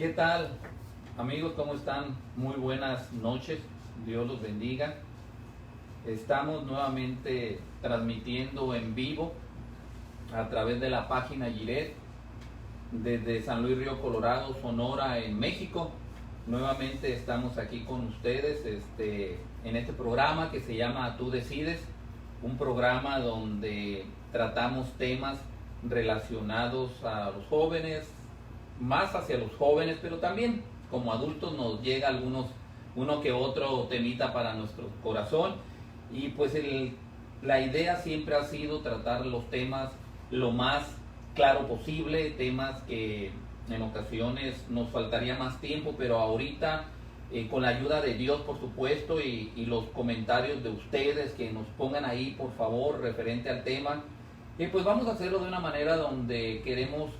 ¿Qué tal, amigos? ¿Cómo están? Muy buenas noches. Dios los bendiga. Estamos nuevamente transmitiendo en vivo a través de la página Giret desde San Luis Río Colorado, Sonora, en México. Nuevamente estamos aquí con ustedes en este programa que se llama Tú Decides, un programa donde tratamos temas relacionados a los jóvenes, más hacia los jóvenes, pero también como adultos nos llega uno que otro temita para nuestro corazón. Y pues la idea siempre ha sido tratar los temas lo más claro posible, temas que en ocasiones nos faltaría más tiempo, pero ahorita con la ayuda de Dios, por supuesto, y los comentarios de ustedes que nos pongan ahí, por favor, referente al tema, pues vamos a hacerlo de una manera donde queremos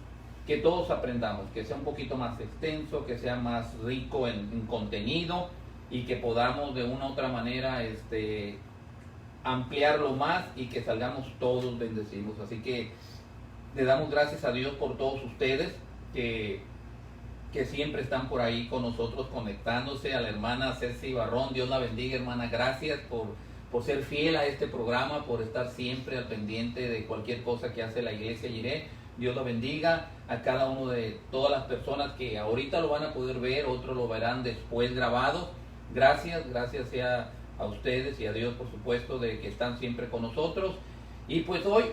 que todos aprendamos, que sea un poquito más extenso, que sea más rico en contenido y que podamos de una u otra manera ampliarlo más y que salgamos todos bendecidos. Así que le damos gracias a Dios por todos ustedes que siempre están por ahí con nosotros conectándose. A la hermana Ceci Barrón, Dios la bendiga, hermana, gracias por ser fiel a este programa, por estar siempre al pendiente de cualquier cosa que hace la iglesia Giret. Dios la bendiga a cada uno de todas las personas que ahorita lo van a poder ver, otros lo verán después grabado. Gracias sea a ustedes y a Dios, por supuesto, de que están siempre con nosotros. Y pues hoy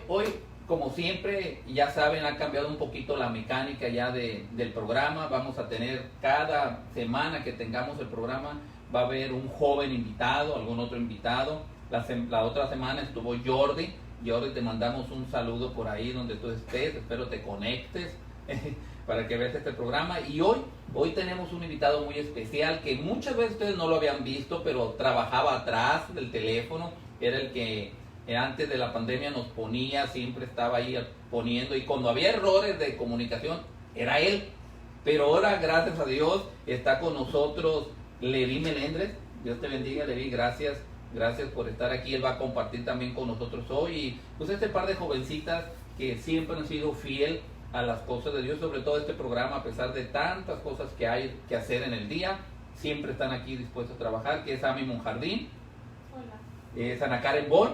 como siempre, ya saben, ha cambiado un poquito la mecánica ya del programa. Vamos a tener cada semana que tengamos el programa, va a haber un joven invitado, algún otro invitado. La otra semana estuvo Jordi. Jordi, te mandamos un saludo por ahí donde tú estés, espero te conectes para que veas este programa. Y hoy tenemos un invitado muy especial que muchas veces ustedes no lo habían visto, pero trabajaba atrás del teléfono, era el que antes de la pandemia nos ponía, siempre estaba ahí poniendo, y cuando había errores de comunicación, era él. Pero ahora, gracias a Dios, está con nosotros Levi Melendres. Dios te bendiga, Levi, gracias por estar aquí. Él va a compartir también con nosotros hoy. Y pues este par de jovencitas que siempre han sido fiel a las cosas de Dios, sobre todo este programa, a pesar de tantas cosas que hay que hacer en el día, siempre están aquí dispuestos a trabajar, que es Amy Monjardín. Hola. Ana Karen Bon.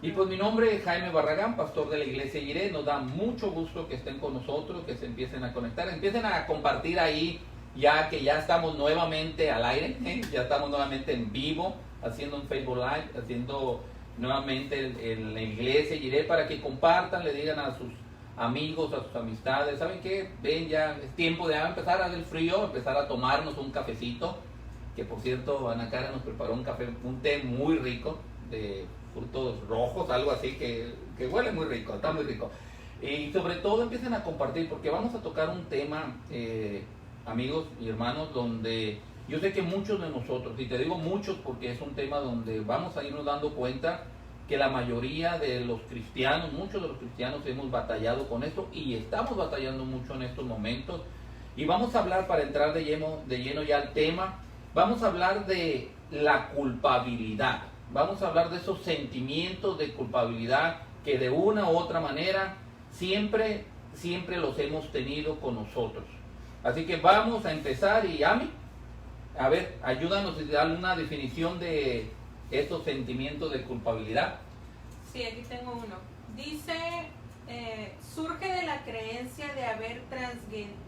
Y pues mi nombre es Jaime Barragán, pastor de la iglesia Giret. Nos da mucho gusto que estén con nosotros, que se empiecen a conectar, empiecen a compartir ahí, ya que ya estamos nuevamente al aire, ya estamos nuevamente en vivo, haciendo un Facebook Live, haciendo nuevamente en la iglesia Giret, para que compartan, le digan a sus amigos, a sus amistades, ¿saben qué? Ven, ya es tiempo de empezar a hacer frío, empezar a tomarnos un cafecito, que por cierto Ana Karen nos preparó un té muy rico, de frutos rojos, algo así que huele muy rico, está muy rico. Y sobre todo empiecen a compartir, porque vamos a tocar un tema, amigos y hermanos, donde yo sé que muchos de nosotros, y te digo muchos porque es un tema donde vamos a irnos dando cuenta que la mayoría de los cristianos, muchos de los cristianos hemos batallado con esto y estamos batallando mucho en estos momentos. Y vamos a hablar, para entrar de lleno ya al tema, vamos a hablar de la culpabilidad. Vamos a hablar de esos sentimientos de culpabilidad que de una u otra manera siempre los hemos tenido con nosotros. Así que vamos a empezar. Y Ami, a ver, ayúdanos a dar una definición de estos sentimientos de culpabilidad. Sí, aquí tengo uno. Dice, surge de la creencia de haber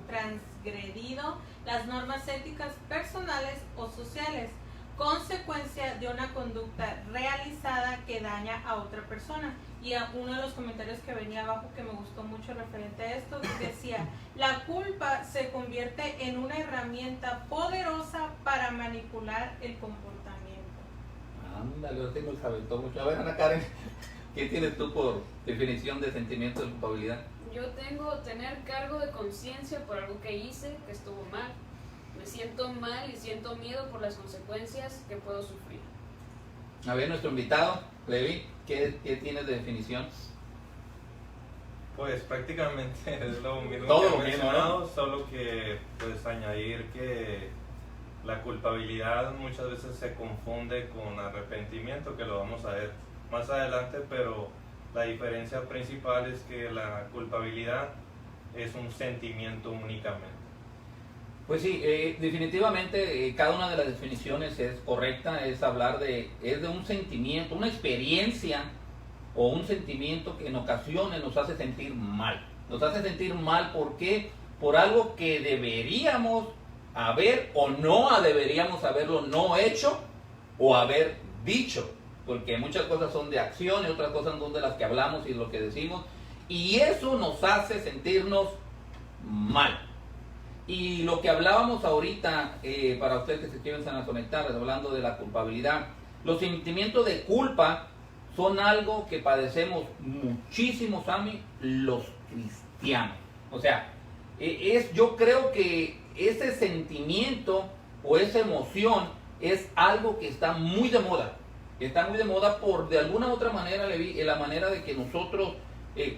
transgredido las normas éticas personales o sociales, consecuencia de una conducta realizada que daña a otra persona. Y uno de los comentarios que venía abajo que me gustó mucho referente a esto decía: la culpa se convierte en una herramienta poderosa para manipular el comportamiento. Ándale, yo tengo el sabetón mucho. A ver, Ana Karen, ¿qué tienes tú por definición de sentimiento de culpabilidad? Yo tengo tener cargo de conciencia por algo que hice que estuvo mal. Me siento mal y siento miedo por las consecuencias que puedo sufrir. A ver, nuestro invitado, Levi, ¿qué tienes de definición? Pues prácticamente es lo mismo Todo que lo he mismo, mencionado, ¿no? Solo que pues añadir que la culpabilidad muchas veces se confunde con arrepentimiento, que lo vamos a ver más adelante, pero la diferencia principal es que la culpabilidad es un sentimiento únicamente. Pues sí, definitivamente cada una de las definiciones es correcta, es de un sentimiento, una experiencia o un sentimiento que en ocasiones nos hace sentir mal. Nos hace sentir mal, ¿por qué? Por algo que deberíamos haber o no deberíamos haberlo no hecho o haber dicho, porque muchas cosas son de acción y otras cosas son de las que hablamos y lo que decimos, y eso nos hace sentirnos mal. Y lo que hablábamos ahorita, para ustedes que se quieren a conectar, hablando de la culpabilidad, los sentimientos de culpa son algo que padecemos muchísimos, los cristianos. O sea, yo creo que ese sentimiento o esa emoción es algo que está muy de moda. Está muy de moda por, de alguna u otra manera, la manera de que nosotros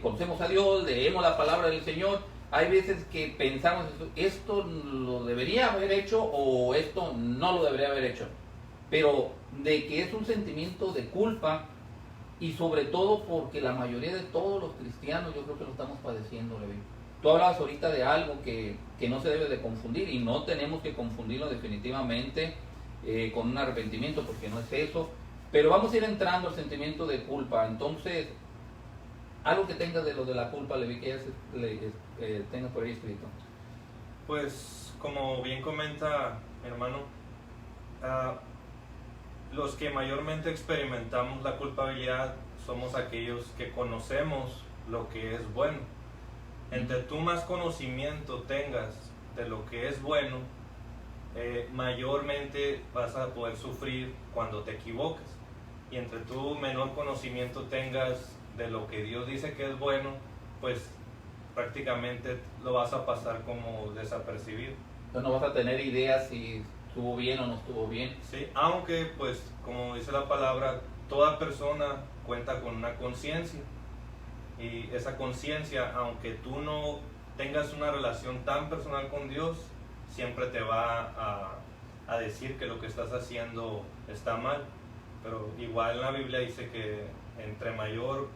conocemos a Dios, leemos la palabra del Señor. Hay veces que pensamos, esto lo debería haber hecho o esto no lo debería haber hecho. Pero de que es un sentimiento de culpa, y sobre todo porque la mayoría de todos los cristianos yo creo que lo estamos padeciendo, Levi. Tú hablabas ahorita de algo que no se debe de confundir, y no tenemos que confundirlo definitivamente con un arrepentimiento, porque no es eso. Pero vamos a ir entrando al sentimiento de culpa. Entonces, algo que tengas de lo de la culpa, Levi, que ya tengas por ahí escrito. Pues, como bien comenta mi hermano, los que mayormente experimentamos la culpabilidad somos aquellos que conocemos lo que es bueno. Entre tú más conocimiento tengas de lo que es bueno, mayormente vas a poder sufrir cuando te equivocas. Y entre tú menor conocimiento tengas de lo que Dios dice que es bueno, pues prácticamente lo vas a pasar como desapercibido. Entonces no vas a tener ideas si estuvo bien o no estuvo bien. Sí, aunque pues como dice la palabra, toda persona cuenta con una conciencia, y esa conciencia, aunque tú no tengas una relación tan personal con Dios, siempre te va a decir que lo que estás haciendo está mal. Pero igual en la Biblia dice que entre mayor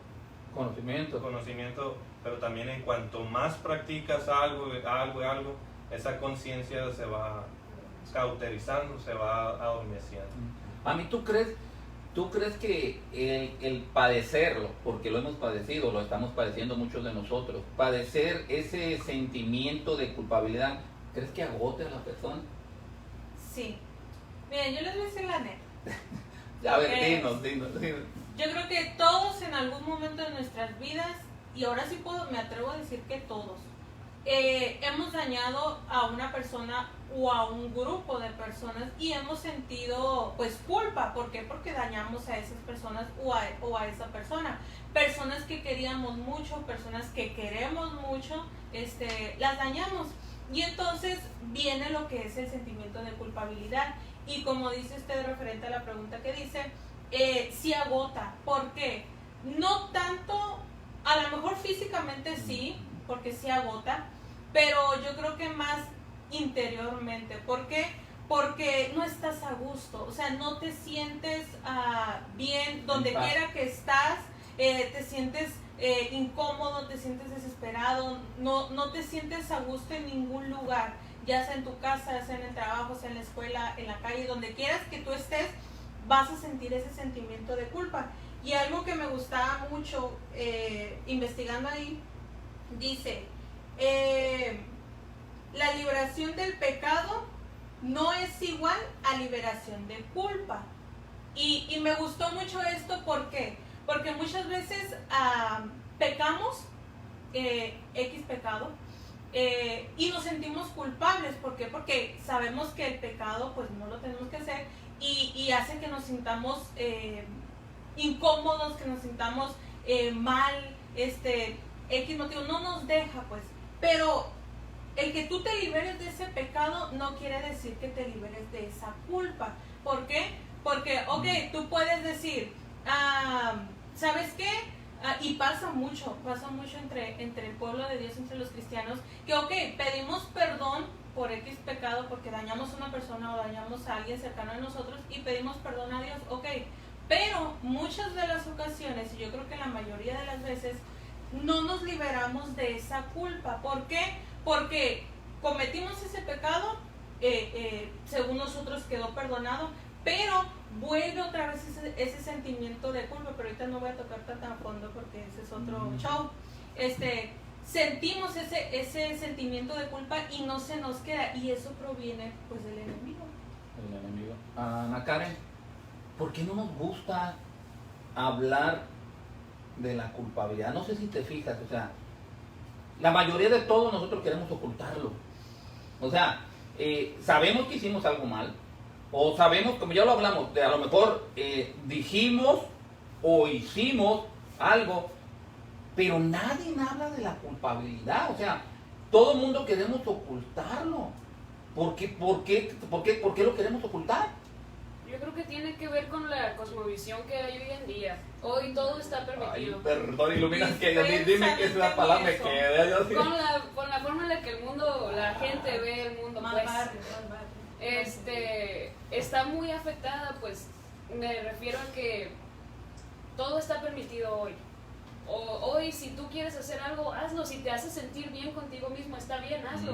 conocimiento, pero también en cuanto más practicas algo, esa conciencia se va cauterizando, se va adormeciendo. A mí, ¿tú crees que el padecerlo, porque lo hemos padecido, lo estamos padeciendo muchos de nosotros, padecer ese sentimiento de culpabilidad, ¿crees que agote a la persona? Sí. Miren, yo les voy a decir la neta. A ver, dinos. Yo creo que todos en algún momento de nuestras vidas, y ahora sí me atrevo a decir que todos, hemos dañado a una persona o a un grupo de personas y hemos sentido pues culpa. ¿Por qué? Porque dañamos a esas personas o a esa persona. Personas que queríamos mucho, personas que queremos mucho, las dañamos. Y entonces viene lo que es el sentimiento de culpabilidad. Y como dice usted referente a la pregunta que dice, sí agota. ¿Por qué? No tanto, a lo mejor físicamente sí, porque sí agota, pero yo creo que más interiormente. ¿Por qué? Porque no estás a gusto, o sea, no te sientes bien donde quiera que estás, te sientes incómodo, te sientes desesperado, no te sientes a gusto en ningún lugar, ya sea en tu casa, sea en el trabajo, sea en la escuela, en la calle, donde quieras que tú estés, vas a sentir ese sentimiento de culpa. Y algo que me gustaba mucho investigando ahí, dice, la liberación del pecado no es igual a liberación de culpa. Y me gustó mucho esto, ¿por qué? Porque muchas veces pecamos, X pecado, y nos sentimos culpables. ¿Por qué? Porque sabemos que el pecado pues no lo tenemos que hacer, y hace que nos sintamos incómodos, que nos sintamos mal, X motivo no nos deja pues. Pero el que tú te liberes de ese pecado no quiere decir que te liberes de esa culpa. ¿Por qué? Porque, ok, tú puedes decir, ¿sabes qué? Y pasa mucho entre el pueblo de Dios, entre los cristianos, que ok, pedimos perdón por X pecado porque dañamos a una persona o dañamos a alguien cercano a nosotros y pedimos perdón a Dios, ok, pero muchas de las ocasiones, y yo creo que la mayoría de las veces, no nos liberamos de esa culpa. ¿Por qué? Porque cometimos ese pecado, según nosotros quedó perdonado, pero vuelve otra vez ese sentimiento de culpa, pero ahorita no voy a tocar tan a fondo porque ese es otro show. Sentimos ese sentimiento de culpa y no se nos queda, y eso proviene pues del enemigo. El enemigo. Ana Karen, ¿por qué no nos gusta hablar de la culpabilidad? No sé si te fijas, o sea, la mayoría de todos nosotros queremos ocultarlo. O sea, sabemos que hicimos algo mal, o sabemos, como ya lo hablamos, de a lo mejor dijimos o hicimos algo, pero nadie habla de la culpabilidad. O sea, todo el mundo queremos ocultarlo. ¿Por qué lo queremos ocultar? Yo creo que tiene que ver con la cosmovisión que hay hoy en día. Hoy todo está permitido. Ay, perdón, ilumina, que dime qué es la palabra, me quedé yo así. Con la forma en la que la gente ve el mundo, pues, está muy afectada, pues, me refiero a que todo está permitido hoy. Hoy, si tú quieres hacer algo, hazlo. Si te hace sentir bien contigo mismo, está bien, hazlo.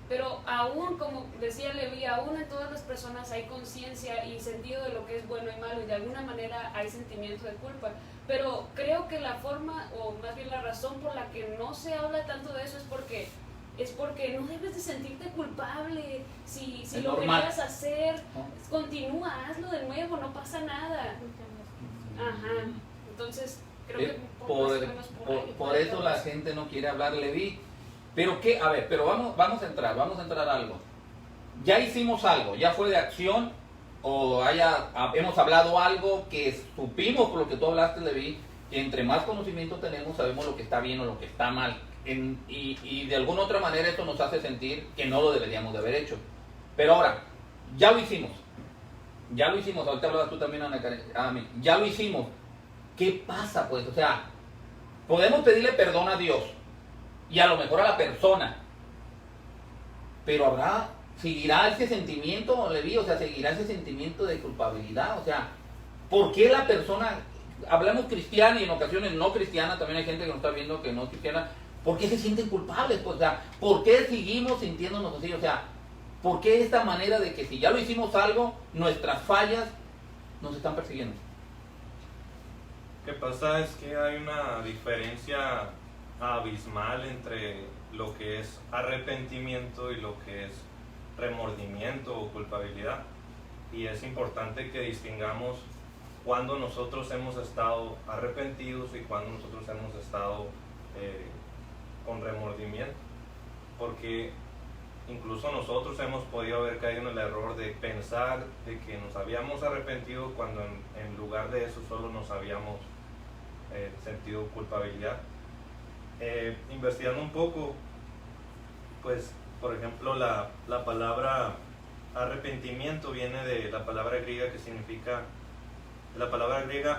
Pero aún, como decía Levi, aún en todas las personas hay conciencia y sentido de lo que es bueno y malo, y de alguna manera hay sentimiento de culpa. Pero creo que la forma, o más bien la razón por la que no se habla tanto de eso es porque no debes de sentirte culpable. Si lo querías hacer, continúa, hazlo de nuevo, no pasa nada. Ajá. Entonces, creo que por eso la gente no quiere hablar, Levi. Pero qué, a ver, pero vamos a entrar a algo. Ya hicimos algo, ya fue de acción, o hemos hablado algo que supimos, por lo que tú hablaste, Levi, que entre más conocimiento tenemos, sabemos lo que está bien o lo que está mal. Y de alguna otra manera esto nos hace sentir que no lo deberíamos de haber hecho. Pero ahora, ya lo hicimos, ahorita hablabas tú también, Ana Karen, ya lo hicimos. ¿Qué pasa, pues? O sea, podemos pedirle perdón a Dios y a lo mejor a la persona, pero seguirá ese sentimiento, Levi, o sea, seguirá ese sentimiento de culpabilidad. O sea, ¿por qué la persona, hablamos cristiana y en ocasiones no cristiana, también hay gente que nos está viendo que no es cristiana, ¿por qué se sienten culpables? Pues, o sea, ¿por qué seguimos sintiéndonos así? O sea, ¿por qué esta manera de que si ya lo hicimos algo, nuestras fallas nos están persiguiendo? Lo que pasa es que hay una diferencia abismal entre lo que es arrepentimiento y lo que es remordimiento o culpabilidad, y es importante que distingamos cuando nosotros hemos estado arrepentidos y cuando nosotros hemos estado con remordimiento, porque incluso nosotros hemos podido haber caído en el error de pensar de que nos habíamos arrepentido cuando en lugar de eso solo nos habíamos sentido culpabilidad. Investigando un poco, pues por ejemplo la palabra arrepentimiento viene de la palabra griega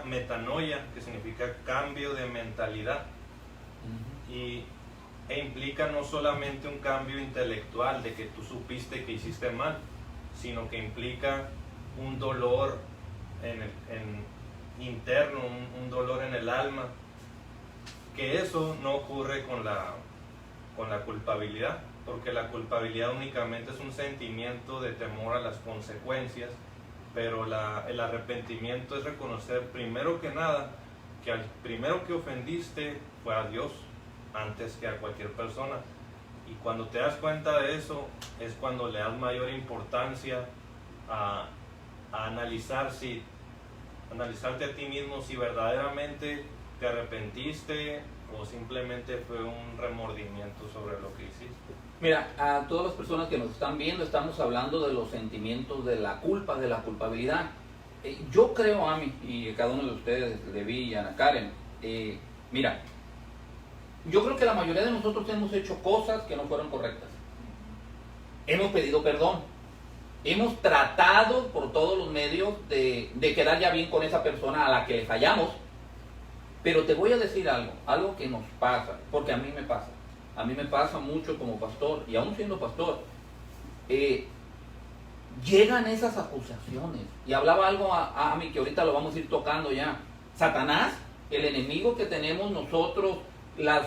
metanoia, que significa cambio de mentalidad, e implica no solamente un cambio intelectual de que tú supiste que hiciste mal, sino que implica un dolor interno, un dolor en el alma, que eso no ocurre con la culpabilidad, porque la culpabilidad únicamente es un sentimiento de temor a las consecuencias, pero el arrepentimiento es reconocer primero que nada que al primero que ofendiste fue a Dios antes que a cualquier persona, y cuando te das cuenta de eso es cuando le das mayor importancia a analizarte a ti mismo si verdaderamente te arrepentiste o simplemente fue un remordimiento sobre lo que hiciste. Mira, a todas las personas que nos están viendo, estamos hablando de los sentimientos de la culpa, de la culpabilidad. Yo creo, Ami, y cada uno de ustedes, Levi y Ana Karen, mira, yo creo que la mayoría de nosotros hemos hecho cosas que no fueron correctas. Hemos pedido perdón. Hemos tratado por todos los medios de quedar ya bien con esa persona a la que le fallamos. Pero te voy a decir algo que nos pasa, porque a mí me pasa. A mí me pasa mucho como pastor, y aún siendo pastor, llegan esas acusaciones. Y hablaba algo a mí que ahorita lo vamos a ir tocando ya. Satanás, el enemigo que tenemos nosotros, las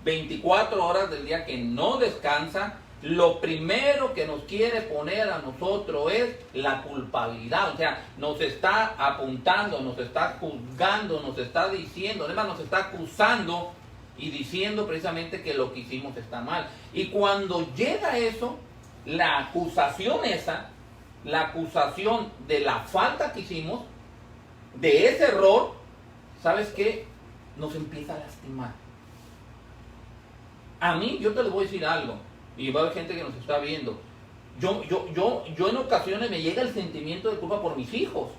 24 horas del día que no descansa, lo primero que nos quiere poner a nosotros es la culpabilidad. O sea, nos está apuntando, nos está juzgando, nos está diciendo, además nos está acusando y diciendo precisamente que lo que hicimos está mal. Y cuando llega eso, la acusación esa, la acusación de la falta que hicimos, de ese error, ¿sabes qué? Nos empieza a lastimar. A mí, yo te les voy a decir algo, y va a haber gente que nos está viendo. Yo en ocasiones me llega el sentimiento de culpa por mis hijos.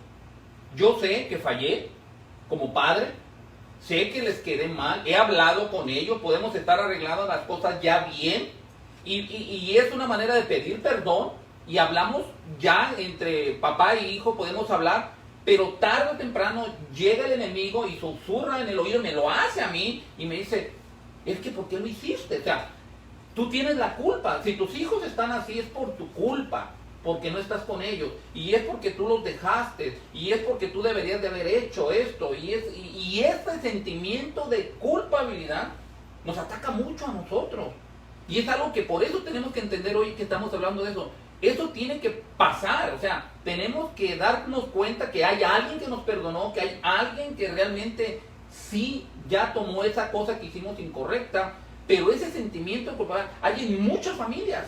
Yo sé que fallé como padre, sé que les quedé mal, he hablado con ellos, podemos estar arreglando las cosas ya bien, y es una manera de pedir perdón, y hablamos ya entre papá y hijo, podemos hablar, pero tarde o temprano llega el enemigo y susurra en el oído, me lo hace a mí, y me dice, es que ¿por qué lo hiciste? O sea, tú tienes la culpa. Si tus hijos están así es por tu culpa, porque no estás con ellos, y es porque tú los dejaste, y es porque tú deberías de haber hecho esto, y este sentimiento de culpabilidad nos ataca mucho a nosotros, y es algo que por eso tenemos que entender hoy que estamos hablando de eso. Eso tiene que pasar, o sea, tenemos que darnos cuenta que hay alguien que nos perdonó, que hay alguien que realmente sí ya tomó esa cosa que hicimos incorrecta, pero ese sentimiento de culpabilidad hay en muchas familias.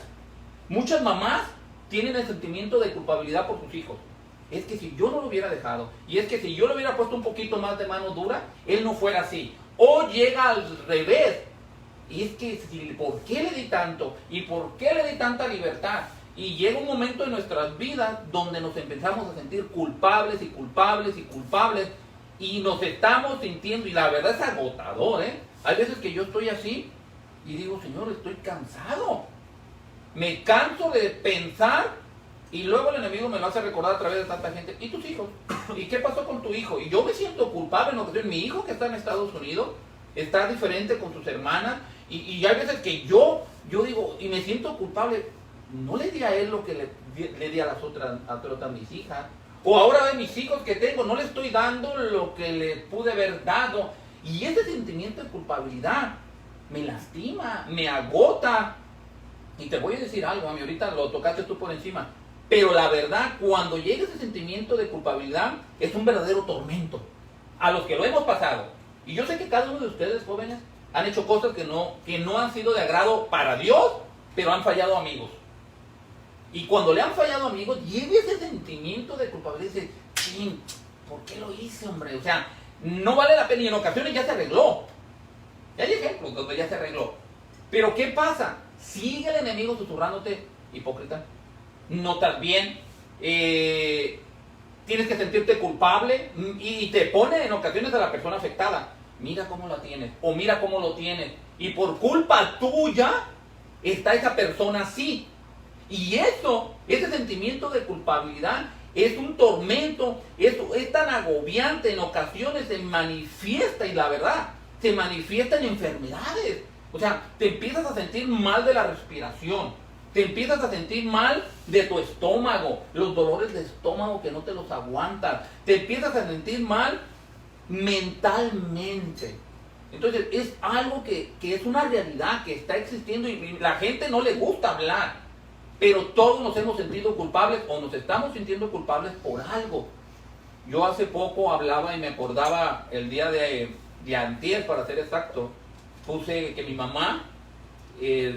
Muchas mamás tienen el sentimiento de culpabilidad por sus hijos. Es que si yo no lo hubiera dejado, y es que si yo le hubiera puesto un poquito más de mano dura, él no fuera así. O llega al revés, y es que ¿por qué le di tanto? ¿Y por qué le di tanta libertad? Y llega un momento en nuestras vidas donde nos empezamos a sentir culpables y culpables y culpables, y nos estamos sintiendo, y la verdad es agotador, ¿eh? Hay veces que yo estoy así y digo, Señor, estoy cansado. Me canso de pensar, y luego el enemigo me lo hace recordar a través de tanta gente. ¿Y tus hijos? ¿Y qué pasó con tu hijo? Y yo me siento culpable en ocasiones. Mi hijo que está en Estados Unidos está diferente con sus hermanas, y hay veces que yo digo, y me siento culpable. No le di a él lo que le di a las otras mis hijas. O ahora de mis hijos que tengo, no le estoy dando lo que le pude haber dado. Y ese sentimiento de culpabilidad me lastima, me agota. Y te voy a decir algo, a mí ahorita lo tocaste tú por encima. Pero la verdad, cuando llega ese sentimiento de culpabilidad, es un verdadero tormento. A los que lo hemos pasado. Y yo sé que cada uno de ustedes, jóvenes, han hecho cosas que no han sido de agrado para Dios, pero han fallado amigos. Y cuando le han fallado amigos, llega ese sentimiento de culpabilidad y dice, ching, ¿por qué lo hice, hombre? O sea, no vale la pena, y en ocasiones ya se arregló. Ya hay ejemplos donde ya se arregló. Pero ¿qué pasa? Sigue el enemigo susurrándote, hipócrita, no estás bien, tienes que sentirte culpable, y te pone en ocasiones a la persona afectada. Mira cómo la tienes, o mira cómo lo tienes, y por culpa tuya está esa persona así. Y eso, ese sentimiento de culpabilidad es un tormento, es tan agobiante, en ocasiones se manifiesta, y la verdad, se manifiesta en enfermedades. O sea, te empiezas a sentir mal de la respiración, te empiezas a sentir mal de tu estómago, los dolores de estómago que no te los aguantas, te empiezas a sentir mal mentalmente. Entonces es algo que es una realidad que está existiendo, y la gente no le gusta hablar. Pero todos nos hemos sentido culpables, o nos estamos sintiendo culpables por algo. Yo hace poco hablaba y me acordaba el día de antier, para ser exacto, puse que mi mamá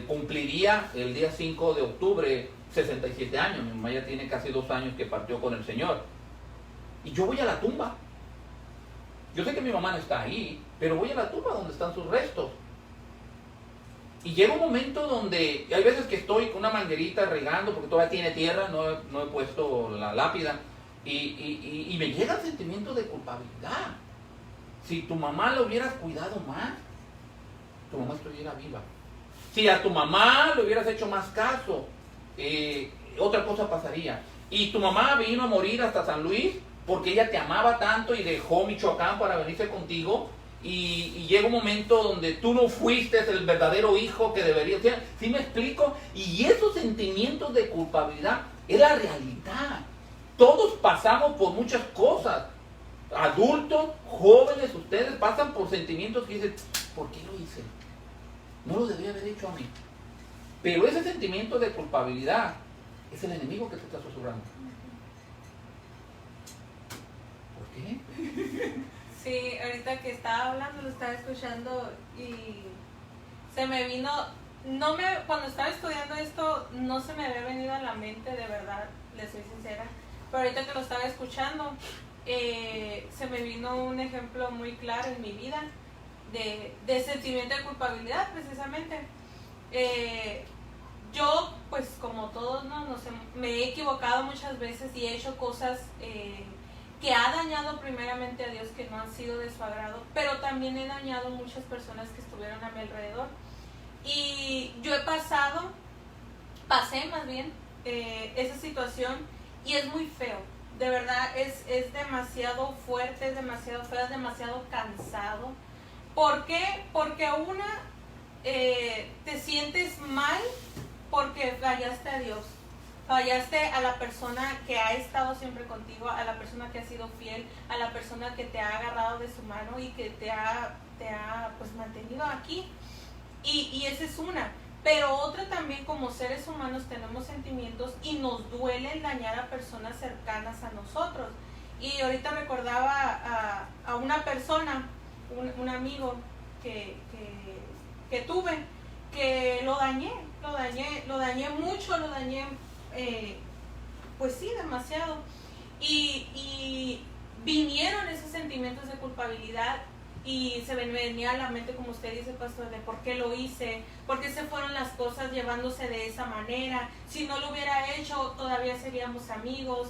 cumpliría el día 5 de octubre 67 años. Mi mamá ya tiene casi 2 años que partió con el Señor. Y yo voy a la tumba. Yo sé que mi mamá no está ahí, pero voy a la tumba donde están sus restos. Y llega un momento donde hay veces que estoy con una manguerita regando, porque todavía tiene tierra, no he puesto la lápida, y me llega el sentimiento de culpabilidad. Si tu mamá la hubieras cuidado más, tu mamá estuviera viva. Si a tu mamá le hubieras hecho más caso, otra cosa pasaría. Y tu mamá vino a morir hasta San Luis porque ella te amaba tanto y dejó Michoacán para venirse contigo. Y llega un momento donde tú no fuiste el verdadero hijo que deberías ser. ¿Sí me explico? Y esos sentimientos de culpabilidad es la realidad. Todos pasamos por muchas cosas. Adultos, jóvenes, ustedes pasan por sentimientos que dicen, ¿por qué lo hice? No lo debía haber hecho a mí. Pero ese sentimiento de culpabilidad es el enemigo que te está susurrando. ¿Por qué? Sí, ahorita que estaba hablando, lo estaba escuchando y se me vino, cuando estaba estudiando esto, no se me había venido a la mente, de verdad, les soy sincera, pero ahorita que lo estaba escuchando, se me vino un ejemplo muy claro en mi vida de sentimiento de culpabilidad, precisamente. Yo, pues como todos, ¿no? Me he equivocado muchas veces y he hecho cosas que ha dañado primeramente a Dios, que no han sido de su agrado, pero también he dañado muchas personas que estuvieron a mi alrededor. Y yo pasé más bien esa situación y es muy feo, de verdad es demasiado fuerte, es demasiado feo, es demasiado cansado. ¿Por qué? Porque te sientes mal porque fallaste a Dios, fallaste a la persona que ha estado siempre contigo, a la persona que ha sido fiel, a la persona que te ha agarrado de su mano y que te ha pues mantenido aquí. Y esa es una. Pero otra también, como seres humanos tenemos sentimientos y nos duele el dañar a personas cercanas a nosotros. Y ahorita recordaba a una persona, un amigo que tuve, que lo dañé mucho, pues sí, demasiado. Y vinieron esos sentimientos de culpabilidad y se me venía a la mente, como usted dice, pastor, de por qué lo hice, por qué se fueron las cosas llevándose de esa manera. Si no lo hubiera hecho, todavía seríamos amigos.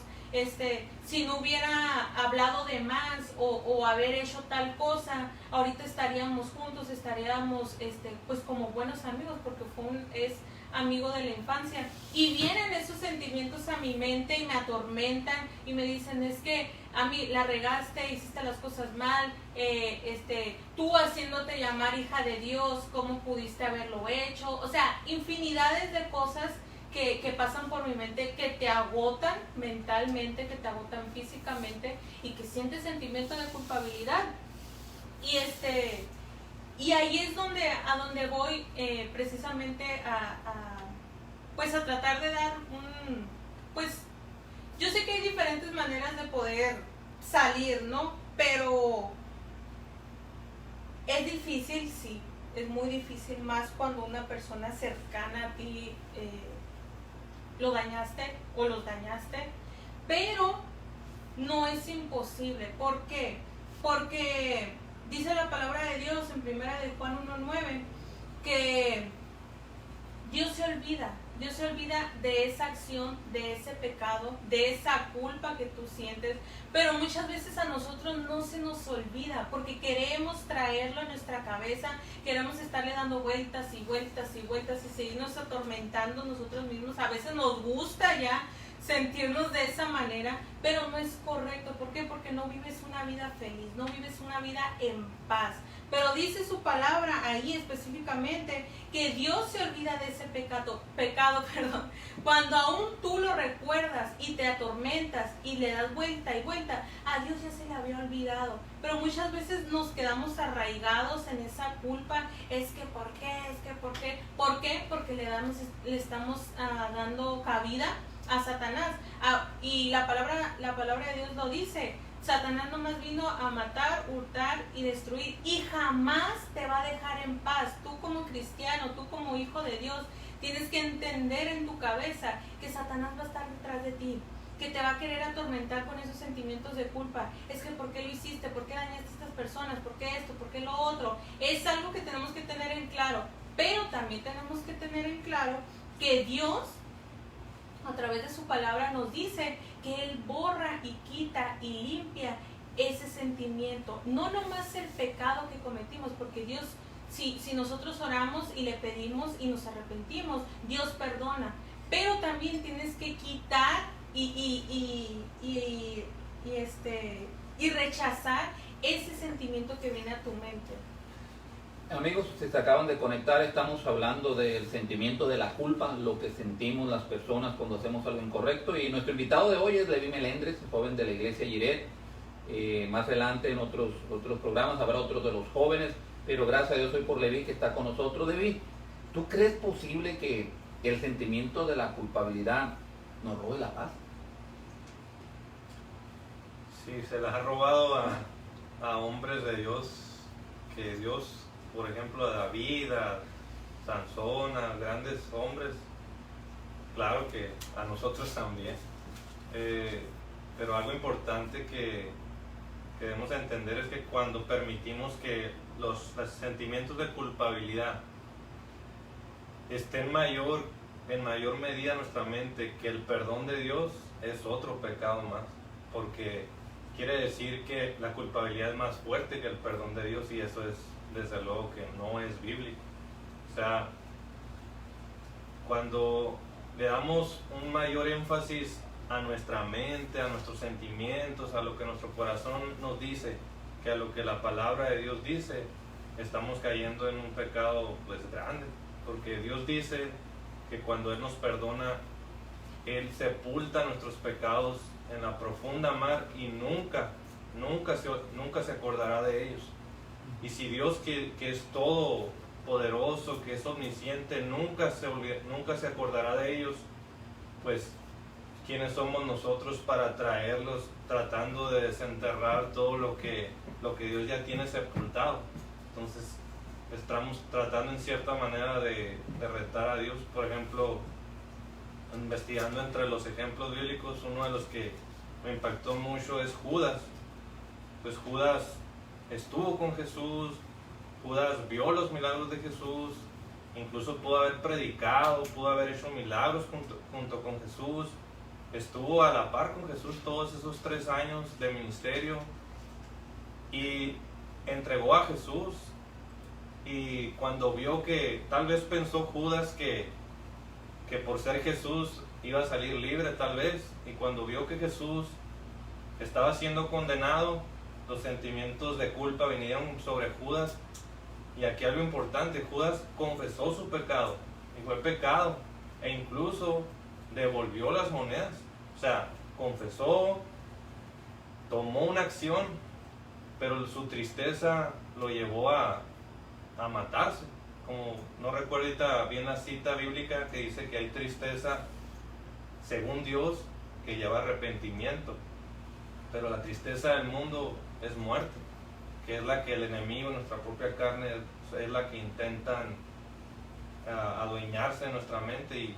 Si no hubiera hablado de más o haber hecho tal cosa, ahorita estaríamos juntos, estaríamos pues como buenos amigos, porque es amigo de la infancia. Y vienen esos sentimientos a mi mente y me atormentan y me dicen, es que a mí la regaste, hiciste las cosas mal, tú haciéndote llamar hija de Dios, ¿cómo pudiste haberlo hecho? O sea, infinidades de cosas que pasan por mi mente, que te agotan mentalmente, que te agotan físicamente y que sientes sentimiento de culpabilidad. Y ahí es a donde voy precisamente pues a tratar de dar pues yo sé que hay diferentes maneras de poder salir, ¿no? Pero es difícil, sí, es muy difícil, más cuando una persona cercana a ti lo dañaste o los dañaste, pero no es imposible. ¿Por qué? Porque dice la palabra de Dios en 1 de Juan 1:9 que Dios se olvida de esa acción, de ese pecado, de esa culpa que tú sientes, pero muchas veces a nosotros no se nos olvida porque queremos traerlo en nuestra cabeza, queremos estarle dando vueltas y vueltas y vueltas y seguirnos atormentando nosotros mismos. A veces nos gusta ya sentirnos de esa manera, pero no es correcto. ¿Por qué? Porque no vives una vida feliz, no vives una vida en paz. Pero dice su palabra ahí específicamente que Dios se olvida de ese pecado, cuando aún tú lo recuerdas y te atormentas y le das vuelta y vuelta, a Dios ya se le había olvidado. Pero muchas veces nos quedamos arraigados en esa culpa. ¿Por qué? Porque le estamos dando cabida a Satanás. Y la palabra de Dios lo dice. Satanás nomás vino a matar, hurtar y destruir, y jamás te va a dejar en paz. Tú como cristiano, tú como hijo de Dios, tienes que entender en tu cabeza que Satanás va a estar detrás de ti, que te va a querer atormentar con esos sentimientos de culpa. Es que ¿por qué lo hiciste? ¿Por qué dañaste a estas personas? ¿Por qué esto? ¿Por qué lo otro? Es algo que tenemos que tener en claro, pero también tenemos que tener en claro que Dios, a través de su palabra, nos dice que Él borra y quita y limpia ese sentimiento, no nomás el pecado que cometimos, porque Dios, si nosotros oramos y le pedimos y nos arrepentimos, Dios perdona, pero también tienes que quitar y rechazar ese sentimiento que viene a tu mente. Amigos, si se acaban de conectar, estamos hablando del sentimiento de la culpa, lo que sentimos las personas cuando hacemos algo incorrecto. Y nuestro invitado de hoy es Levi Melendres, joven de la iglesia Yiret. Más adelante en otros programas habrá otros de los jóvenes, pero gracias a Dios hoy por Levi que está con nosotros. Levi, ¿Tú crees posible que el sentimiento de la culpabilidad nos robe la paz? Sí, se las ha robado a hombres de Dios, que Dios, por ejemplo, a David, a Sansón, a grandes hombres, claro que a nosotros también. Pero algo importante que debemos entender es que cuando permitimos que los sentimientos de culpabilidad estén en mayor medida en nuestra mente que el perdón de Dios, es otro pecado más, porque quiere decir que la culpabilidad es más fuerte que el perdón de Dios, y eso es desde luego que no es bíblico. O sea, cuando le damos un mayor énfasis a nuestra mente, a nuestros sentimientos, a lo que nuestro corazón nos dice, que a lo que la palabra de Dios dice, estamos cayendo en un pecado pues grande, porque Dios dice que cuando Él nos perdona, Él sepulta nuestros pecados en la profunda mar y nunca se acordará de ellos. Y si Dios, que es todopoderoso, que es omnisciente, nunca se acordará de ellos, pues ¿quiénes somos nosotros para traerlos tratando de desenterrar todo lo que Dios ya tiene sepultado? Entonces estamos tratando en cierta manera de retar a Dios. Por ejemplo, investigando entre los ejemplos bíblicos, uno de los que me impactó mucho es Judas. Pues Judas estuvo con Jesús, Judas vio los milagros de Jesús, incluso pudo haber predicado, pudo haber hecho milagros junto con Jesús, estuvo a la par con Jesús todos esos 3 años de ministerio y entregó a Jesús. Y cuando vio que, tal vez pensó Judas que por ser Jesús iba a salir libre, tal vez, y cuando vio que Jesús estaba siendo condenado, los sentimientos de culpa vinieron sobre Judas. Y aquí algo importante: Judas confesó su pecado, y fue pecado, e incluso devolvió las monedas. O sea, confesó, tomó una acción, pero su tristeza lo llevó a matarse. Como no recuerdo ahorita bien la cita bíblica que dice que hay tristeza según Dios que lleva arrepentimiento, pero la tristeza del mundo es muerte, que es la que el enemigo, nuestra propia carne, es la que intentan adueñarse de nuestra mente. Y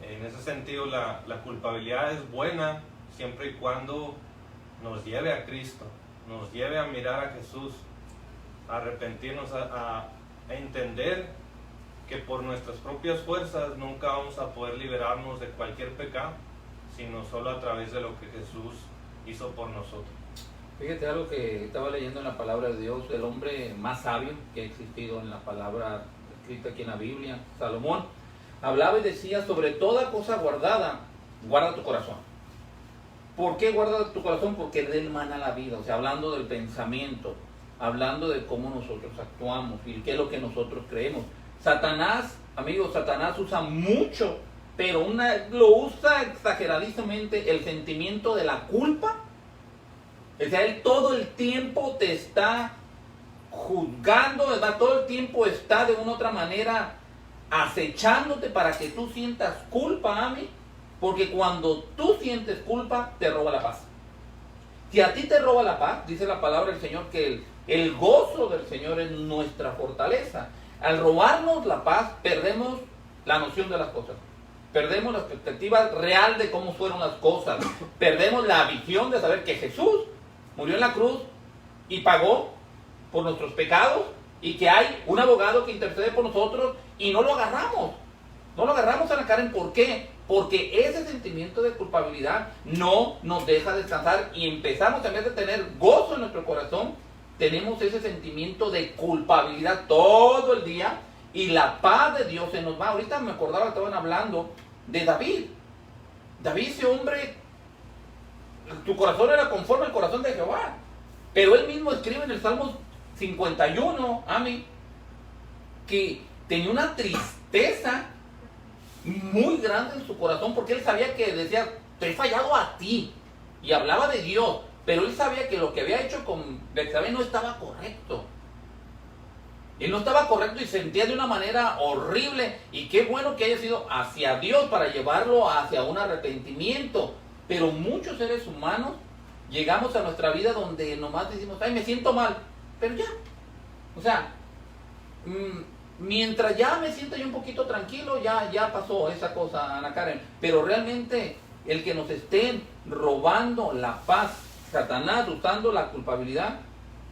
en ese sentido la culpabilidad es buena siempre y cuando nos lleve a Cristo, nos lleve a mirar a Jesús, a arrepentirnos, a entender que por nuestras propias fuerzas nunca vamos a poder liberarnos de cualquier pecado, sino solo a través de lo que Jesús hizo por nosotros. Fíjate algo que estaba leyendo en la palabra de Dios, el hombre más sabio que ha existido en la palabra escrita aquí en la Biblia, Salomón, hablaba y decía: sobre toda cosa guardada, guarda tu corazón. ¿Por qué guarda tu corazón? Porque de él mana la vida. O sea, hablando del pensamiento, hablando de cómo nosotros actuamos y qué es lo que nosotros creemos. Satanás, amigos, Satanás usa mucho, pero lo usa exageradísimamente, el sentimiento de la culpa. O sea, él todo el tiempo te está juzgando, ¿verdad? Todo el tiempo está de una u otra manera acechándote para que tú sientas culpa, Ami, porque cuando tú sientes culpa, te roba la paz. Si a ti te roba la paz, dice la palabra del Señor que el gozo del Señor es nuestra fortaleza. Al robarnos la paz, perdemos la noción de las cosas. Perdemos la perspectiva real de cómo fueron las cosas. Perdemos la visión de saber que Jesús murió en la cruz y pagó por nuestros pecados, y que hay un abogado que intercede por nosotros, y no lo agarramos. No lo agarramos a la cara. ¿Por qué? Porque ese sentimiento de culpabilidad no nos deja descansar, y empezamos, en vez de tener gozo en nuestro corazón, tenemos ese sentimiento de culpabilidad todo el día, y la paz de Dios se nos va. Ahorita me acordaba, estaban hablando de David. David, ese hombre, tu corazón era conforme al corazón de Jehová. Pero él mismo escribe en el Salmo 51, Ami, que tenía una tristeza muy grande en su corazón, porque él sabía que decía: te he fallado a ti, y hablaba de Dios, pero él sabía que lo que había hecho con Betsabé no estaba correcto. Él no estaba correcto y sentía de una manera horrible. Y qué bueno que haya sido hacia Dios para llevarlo hacia un arrepentimiento. Pero muchos seres humanos llegamos a nuestra vida donde nomás decimos, ay, me siento mal. Pero ya. O sea, mientras ya me siento yo un poquito tranquilo, ya pasó esa cosa, Ana Karen. Pero realmente el que nos estén robando la paz, Satanás usando la culpabilidad,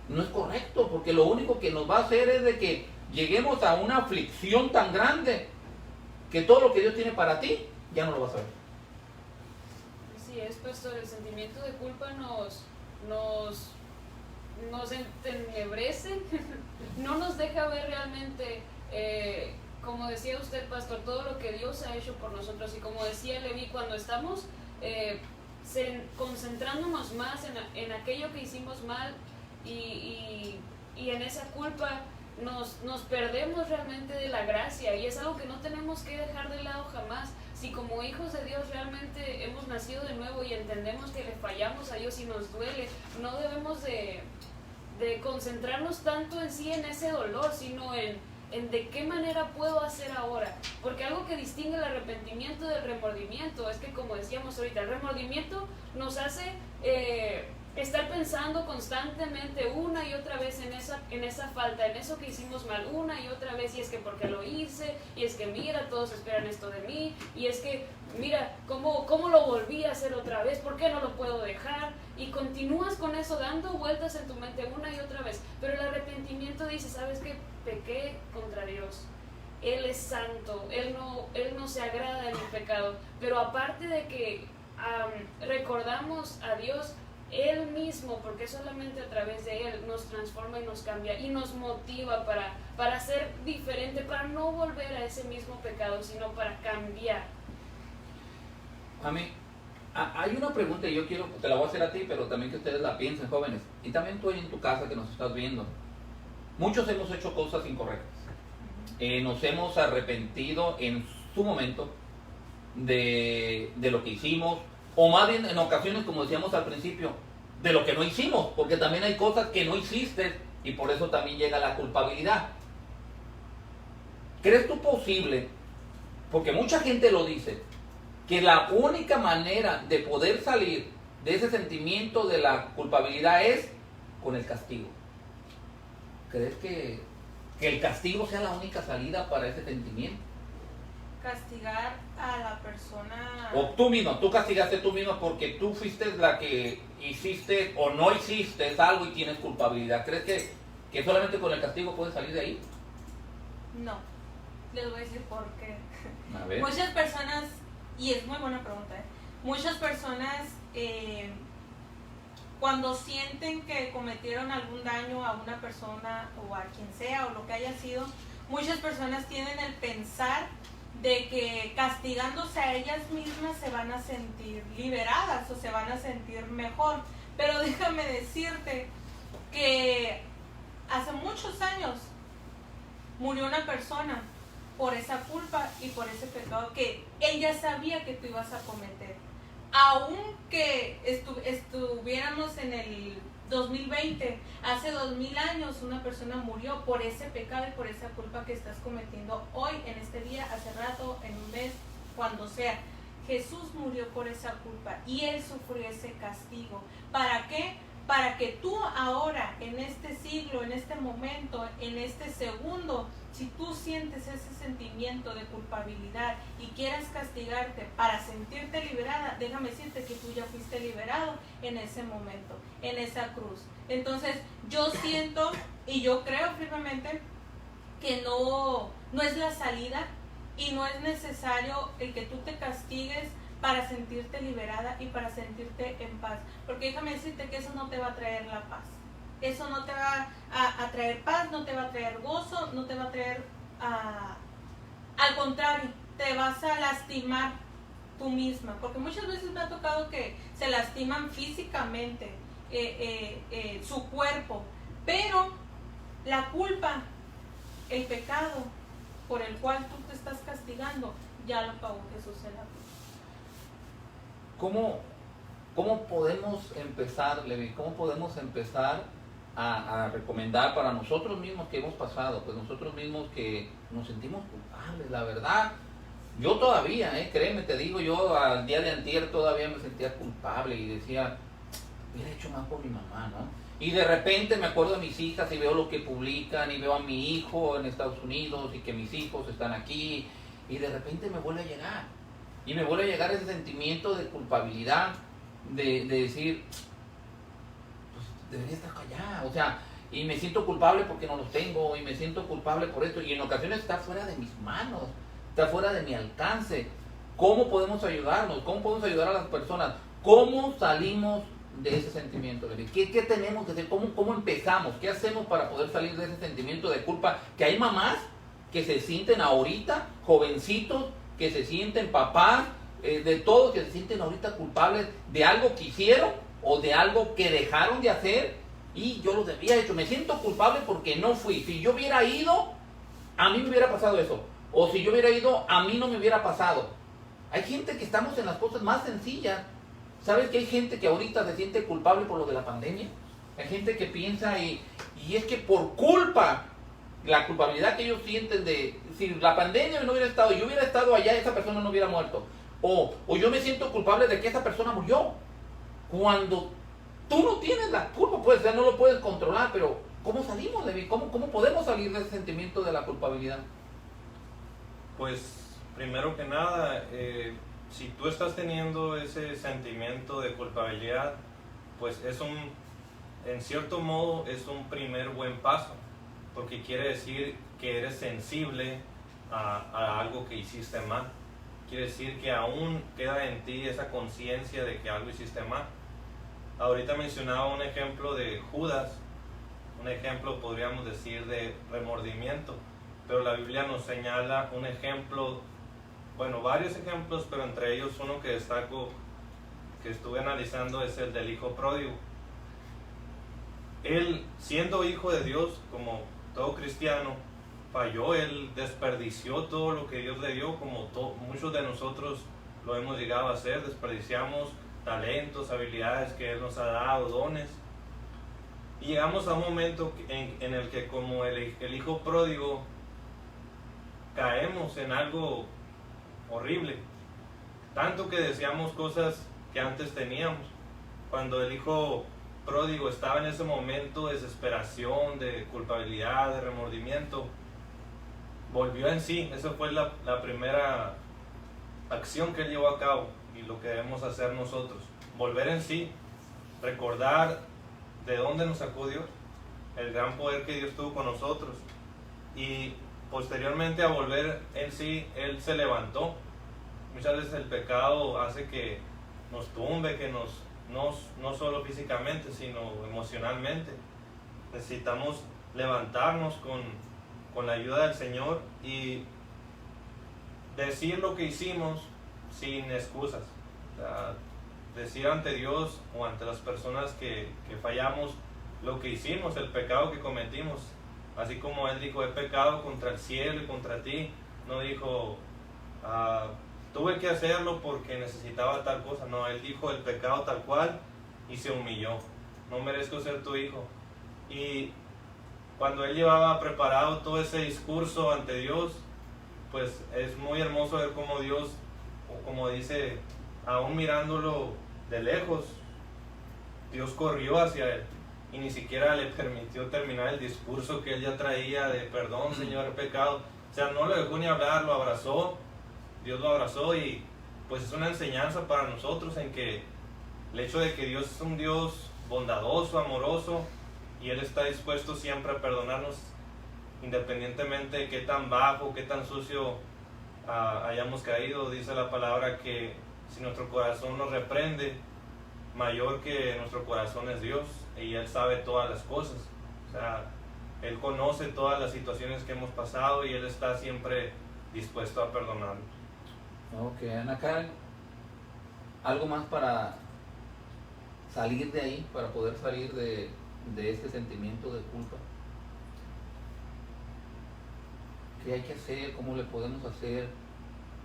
no es correcto, porque lo único que nos va a hacer es de que lleguemos a una aflicción tan grande que todo lo que Dios tiene para ti ya no lo vas a ver. Así es, pastor, el sentimiento de culpa nos entenebrece, no nos deja ver realmente, como decía usted, pastor, todo lo que Dios ha hecho por nosotros. Y como decía Levi, cuando estamos concentrándonos más en aquello que hicimos mal, y en esa culpa nos perdemos realmente de la gracia, y es algo que no tenemos que dejar de lado jamás. Si como hijos de Dios realmente hemos nacido de nuevo y entendemos que le fallamos a Dios y nos duele, no debemos de concentrarnos tanto en sí en ese dolor, sino en de qué manera puedo hacer ahora. Porque algo que distingue el arrepentimiento del remordimiento es que, como decíamos ahorita, el remordimiento nos hace estar pensando constantemente una y otra vez en esa falta, en eso que hicimos mal una y otra vez, y es que porque lo hice, y es que mira, todos esperan esto de mí, y es que mira, ¿cómo lo volví a hacer otra vez? ¿Por qué no lo puedo dejar? Y continúas con eso dando vueltas en tu mente una y otra vez. Pero el arrepentimiento dice, ¿sabes qué? Pequé contra Dios. Él es santo, Él no se agrada en el pecado. Pero aparte de que recordamos a Dios, Él mismo, porque solamente a través de Él nos transforma y nos cambia y nos motiva para ser diferente, para no volver a ese mismo pecado, sino para cambiar. Amén. Hay una pregunta y yo quiero, te la voy a hacer a ti, pero también que ustedes la piensen, jóvenes. Y también tú en tu casa que nos estás viendo. Muchos hemos hecho cosas incorrectas. Nos hemos arrepentido en su momento de lo que hicimos, o más bien en ocasiones, como decíamos al principio, de lo que no hicimos, porque también hay cosas que no hiciste y por eso también llega la culpabilidad. ¿Crees tú posible? Porque mucha gente lo dice, que la única manera de poder salir de ese sentimiento de la culpabilidad es con el castigo. ¿Crees que el castigo sea la única salida para ese sentimiento? Castigar a la persona. O tú mismo, tú castigaste tú mismo porque tú fuiste la que hiciste o no hiciste algo y tienes culpabilidad. ¿Crees que solamente con el castigo puedes salir de ahí? No, les voy a decir por qué. A ver. Muchas personas, y es muy buena pregunta, muchas personas cuando sienten que cometieron algún daño a una persona o a quien sea o lo que haya sido, muchas personas tienen el pensar de que castigándose a ellas mismas se van a sentir liberadas o se van a sentir mejor. Pero déjame decirte que hace muchos años murió una persona por esa culpa y por ese pecado que ella sabía que tú ibas a cometer. Aunque estuviéramos en el 2020, hace 2000 años una persona murió por ese pecado y por esa culpa que estás cometiendo hoy, en este día, hace rato, en un mes, cuando sea. Jesús murió por esa culpa y Él sufrió ese castigo. ¿Para qué? Para que tú ahora, en este siglo, en este momento, en este segundo, si tú sientes ese sentimiento de culpabilidad y quieras castigarte para sentirte liberada, déjame decirte que tú ya fuiste liberado en ese momento, en esa cruz. Entonces, yo siento y yo creo firmemente que no es la salida y no es necesario el que tú te castigues para sentirte liberada y para sentirte en paz. Porque déjame decirte que eso no te va a traer la paz. Eso no te va a traer paz, no te va a traer gozo, no te va a traer... al contrario, te vas a lastimar tú misma. Porque muchas veces me ha tocado que se lastiman físicamente su cuerpo. Pero la culpa, el pecado por el cual tú te estás castigando, ya lo pagó Jesús en la cruz. ¿Cómo podemos empezar, Levi? ¿Cómo podemos empezar a recomendar para nosotros mismos que hemos pasado, pues nosotros mismos que nos sentimos culpables, la verdad. Yo todavía, créeme, te digo, yo al día de antier todavía me sentía culpable y decía, hubiera hecho más por mi mamá, ¿no? Y de repente me acuerdo de mis hijas y veo lo que publican y veo a mi hijo en Estados Unidos y que mis hijos están aquí y de repente me vuelve a llegar. Y me vuelve a llegar ese sentimiento de culpabilidad, de decir, pues debería estar callada, o sea, y me siento culpable porque no los tengo y me siento culpable por esto y en ocasiones está fuera de mis manos. Está fuera de mi alcance. ¿Cómo podemos ayudarnos? ¿Cómo podemos ayudar a las personas? ¿Cómo salimos de ese sentimiento? ¿Qué tenemos que hacer? ¿Cómo empezamos? ¿Qué hacemos para poder salir de ese sentimiento de culpa? Que hay mamás que se sienten ahorita, jovencitos, que se sienten papás, de todos que se sienten ahorita culpables de algo que hicieron o de algo que dejaron de hacer y yo lo debía hecho. Me siento culpable porque no fui. Si yo hubiera ido, a mí me hubiera pasado eso. O si yo hubiera ido, a mí no me hubiera pasado. Hay gente que estamos en las cosas más sencillas. ¿Sabes que hay gente que ahorita se siente culpable por lo de la pandemia? Hay gente que piensa y es que por culpa, la culpabilidad que ellos sienten de, si la pandemia no hubiera estado, yo hubiera estado allá, esa persona no hubiera muerto. O yo me siento culpable de que esa persona murió. Cuando tú no tienes la culpa, pues ya no lo puedes controlar, pero ¿cómo salimos de ¿Cómo podemos salir de ese sentimiento de la culpabilidad? Pues primero que nada, si tú estás teniendo ese sentimiento de culpabilidad, pues en cierto modo es un primer buen paso, porque quiere decir que eres sensible a algo que hiciste mal. Quiere decir que aún queda en ti esa conciencia de que algo hiciste mal. Ahorita mencionaba un ejemplo de Judas, un ejemplo podríamos decir de remordimiento. Pero la Biblia nos señala un ejemplo, bueno, varios ejemplos, pero entre ellos uno que destaco, que estuve analizando, es el del hijo pródigo. Él, siendo hijo de Dios, como todo cristiano, falló, él desperdició todo lo que Dios le dio, como muchos de nosotros lo hemos llegado a hacer, desperdiciamos talentos, habilidades que Él nos ha dado, dones. Y llegamos a un momento en el que como el hijo pródigo, caemos en algo horrible, tanto que deseamos cosas que antes teníamos. Cuando el hijo pródigo estaba en ese momento de desesperación, de culpabilidad, de remordimiento, volvió en sí. Esa fue la primera acción que él llevó a cabo y lo que debemos hacer nosotros, volver en sí, recordar de dónde nos sacó Dios, el gran poder que Dios tuvo con nosotros, y posteriormente a volver en sí, Él se levantó. Muchas veces el pecado hace que nos tumbe, que no solo físicamente, sino emocionalmente. Necesitamos levantarnos con la ayuda del Señor y decir lo que hicimos sin excusas. O sea, decir ante Dios o ante las personas que fallamos lo que hicimos, el pecado que cometimos. Así como Él dijo, he pecado contra el cielo y contra ti. No dijo, tuve que hacerlo porque necesitaba tal cosa. No, Él dijo el pecado tal cual y se humilló. No merezco ser tu hijo. Y cuando Él llevaba preparado todo ese discurso ante Dios, pues es muy hermoso ver cómo Dios, como dice, aún mirándolo de lejos, Dios corrió hacia Él y ni siquiera le permitió terminar el discurso que Él ya traía de perdón, Señor, he pecado. O sea, no lo dejó ni hablar, lo abrazó, Dios lo abrazó, y pues es una enseñanza para nosotros en que el hecho de que Dios es un Dios bondadoso, amoroso, y Él está dispuesto siempre a perdonarnos independientemente de qué tan bajo, qué tan sucio hayamos caído. Dice la palabra que si nuestro corazón nos reprende, mayor que nuestro corazón es Dios, y Él sabe todas las cosas. O sea, Él conoce todas las situaciones que hemos pasado y Él está siempre dispuesto a perdonarnos. Ok, Ana Karen, ¿algo más para salir de ahí, para poder salir de este sentimiento de culpa? ¿Qué hay que hacer? ¿Cómo le podemos hacer?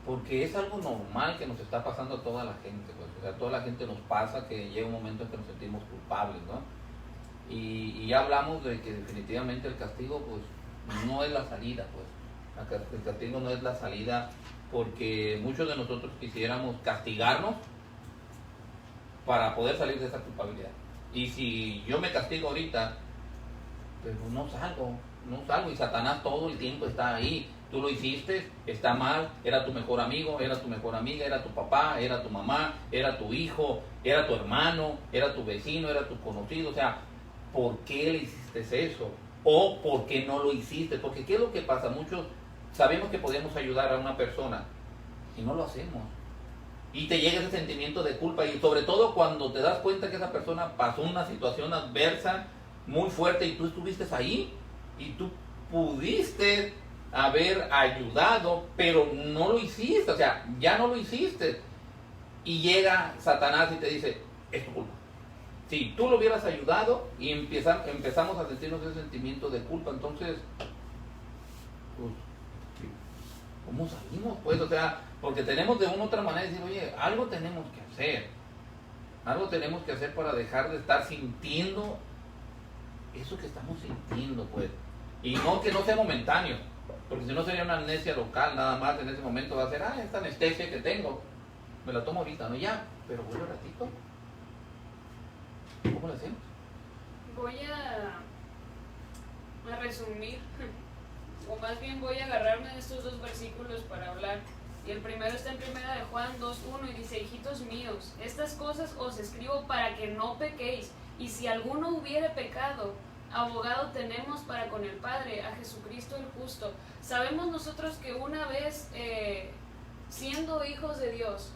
Porque es algo normal que nos está pasando a toda la gente, pues. O sea, a toda la gente nos pasa que llega un momento en que nos sentimos culpables, ¿no? Y ya hablamos de que definitivamente el castigo pues no es la salida, pues el castigo no es la salida, porque muchos de nosotros quisiéramos castigarnos para poder salir de esa culpabilidad. Y si yo me castigo ahorita, pues no salgo, y Satanás todo el tiempo está ahí. Tú lo hiciste, está mal, era tu mejor amigo, era tu mejor amiga, era tu papá, era tu mamá, era tu hijo, era tu hermano, era tu vecino, era tu conocido. O sea, ¿por qué le hiciste eso? ¿O por qué no lo hiciste? Porque ¿qué es lo que pasa? Muchos sabemos que podemos ayudar a una persona y no lo hacemos. Y te llega ese sentimiento de culpa, y sobre todo cuando te das cuenta que esa persona pasó una situación adversa muy fuerte y tú estuviste ahí y tú pudiste haber ayudado, pero no lo hiciste, o sea, ya no lo hiciste. Y llega Satanás y te dice, es tu culpa. Si tú lo hubieras ayudado, y empezamos a sentirnos ese sentimiento de culpa, entonces, pues, ¿cómo salimos? Pues, o sea, porque tenemos de una u otra manera decir, oye, algo tenemos que hacer para dejar de estar sintiendo eso que estamos sintiendo, pues. Y no que no sea momentáneo, porque si no sería una amnesia local, nada más en ese momento va a ser, esta anestesia que tengo, me la tomo ahorita, no ya, pero vuelvo un ratito. ¿Cómo lo hacemos? Voy a resumir, o más bien voy a agarrarme de estos dos versículos para hablar. Y el primero está en primera de Juan 2:1 y dice, hijitos míos, estas cosas os escribo para que no pequéis, y si alguno hubiere pecado, abogado tenemos para con el Padre, a Jesucristo el justo. Sabemos nosotros que una vez siendo hijos de Dios,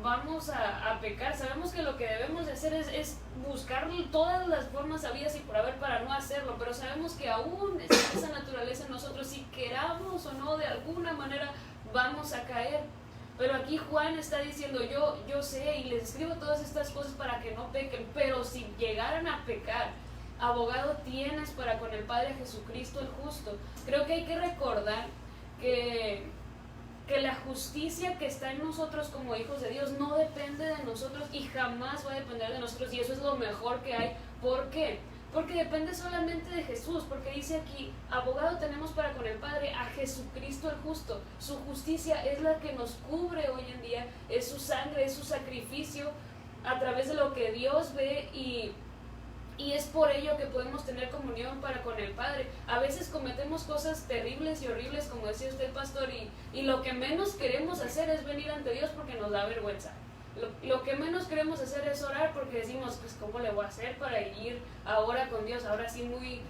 vamos a pecar. Sabemos que lo que debemos de hacer es buscar todas las formas habidas y por haber para no hacerlo, pero sabemos que aún está esa naturaleza en nosotros, si queramos o no, de alguna manera vamos a caer. Pero aquí Juan está diciendo, yo sé y les escribo todas estas cosas para que no pequen, pero si llegaran a pecar, abogado tienes para con el Padre, Jesucristo el justo. Creo que hay que recordar que la justicia que está en nosotros como hijos de Dios no depende de nosotros y jamás va a depender de nosotros, y eso es lo mejor que hay. ¿Por qué? Porque depende solamente de Jesús, porque dice aquí, abogado tenemos para con el Padre, a Jesucristo el justo. Su justicia es la que nos cubre hoy en día, es su sangre, es su sacrificio a través de lo que Dios ve, y es por ello que podemos tener comunión para con el Padre. A veces cometemos cosas terribles y horribles, como decía usted, pastor, y lo que menos queremos hacer es venir ante Dios porque nos da vergüenza. Lo que menos queremos hacer es orar porque decimos, pues ¿cómo le voy a hacer para ir ahora con Dios? Ahora sí muy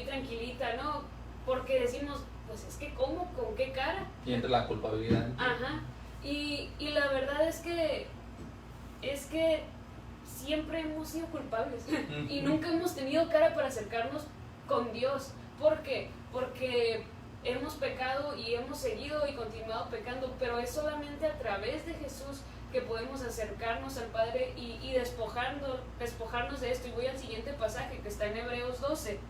tranquilita, ¿no? Porque decimos, pues es que ¿cómo? ¿Con qué cara? Y entra la culpabilidad. Ajá. Y la verdad es que siempre hemos sido culpables y nunca hemos tenido cara para acercarnos con Dios. ¿Por qué? Porque hemos pecado y hemos seguido y continuado pecando, pero es solamente a través de Jesús que podemos acercarnos al Padre y despojarnos de esto. Y voy al siguiente pasaje que está en Hebreos 12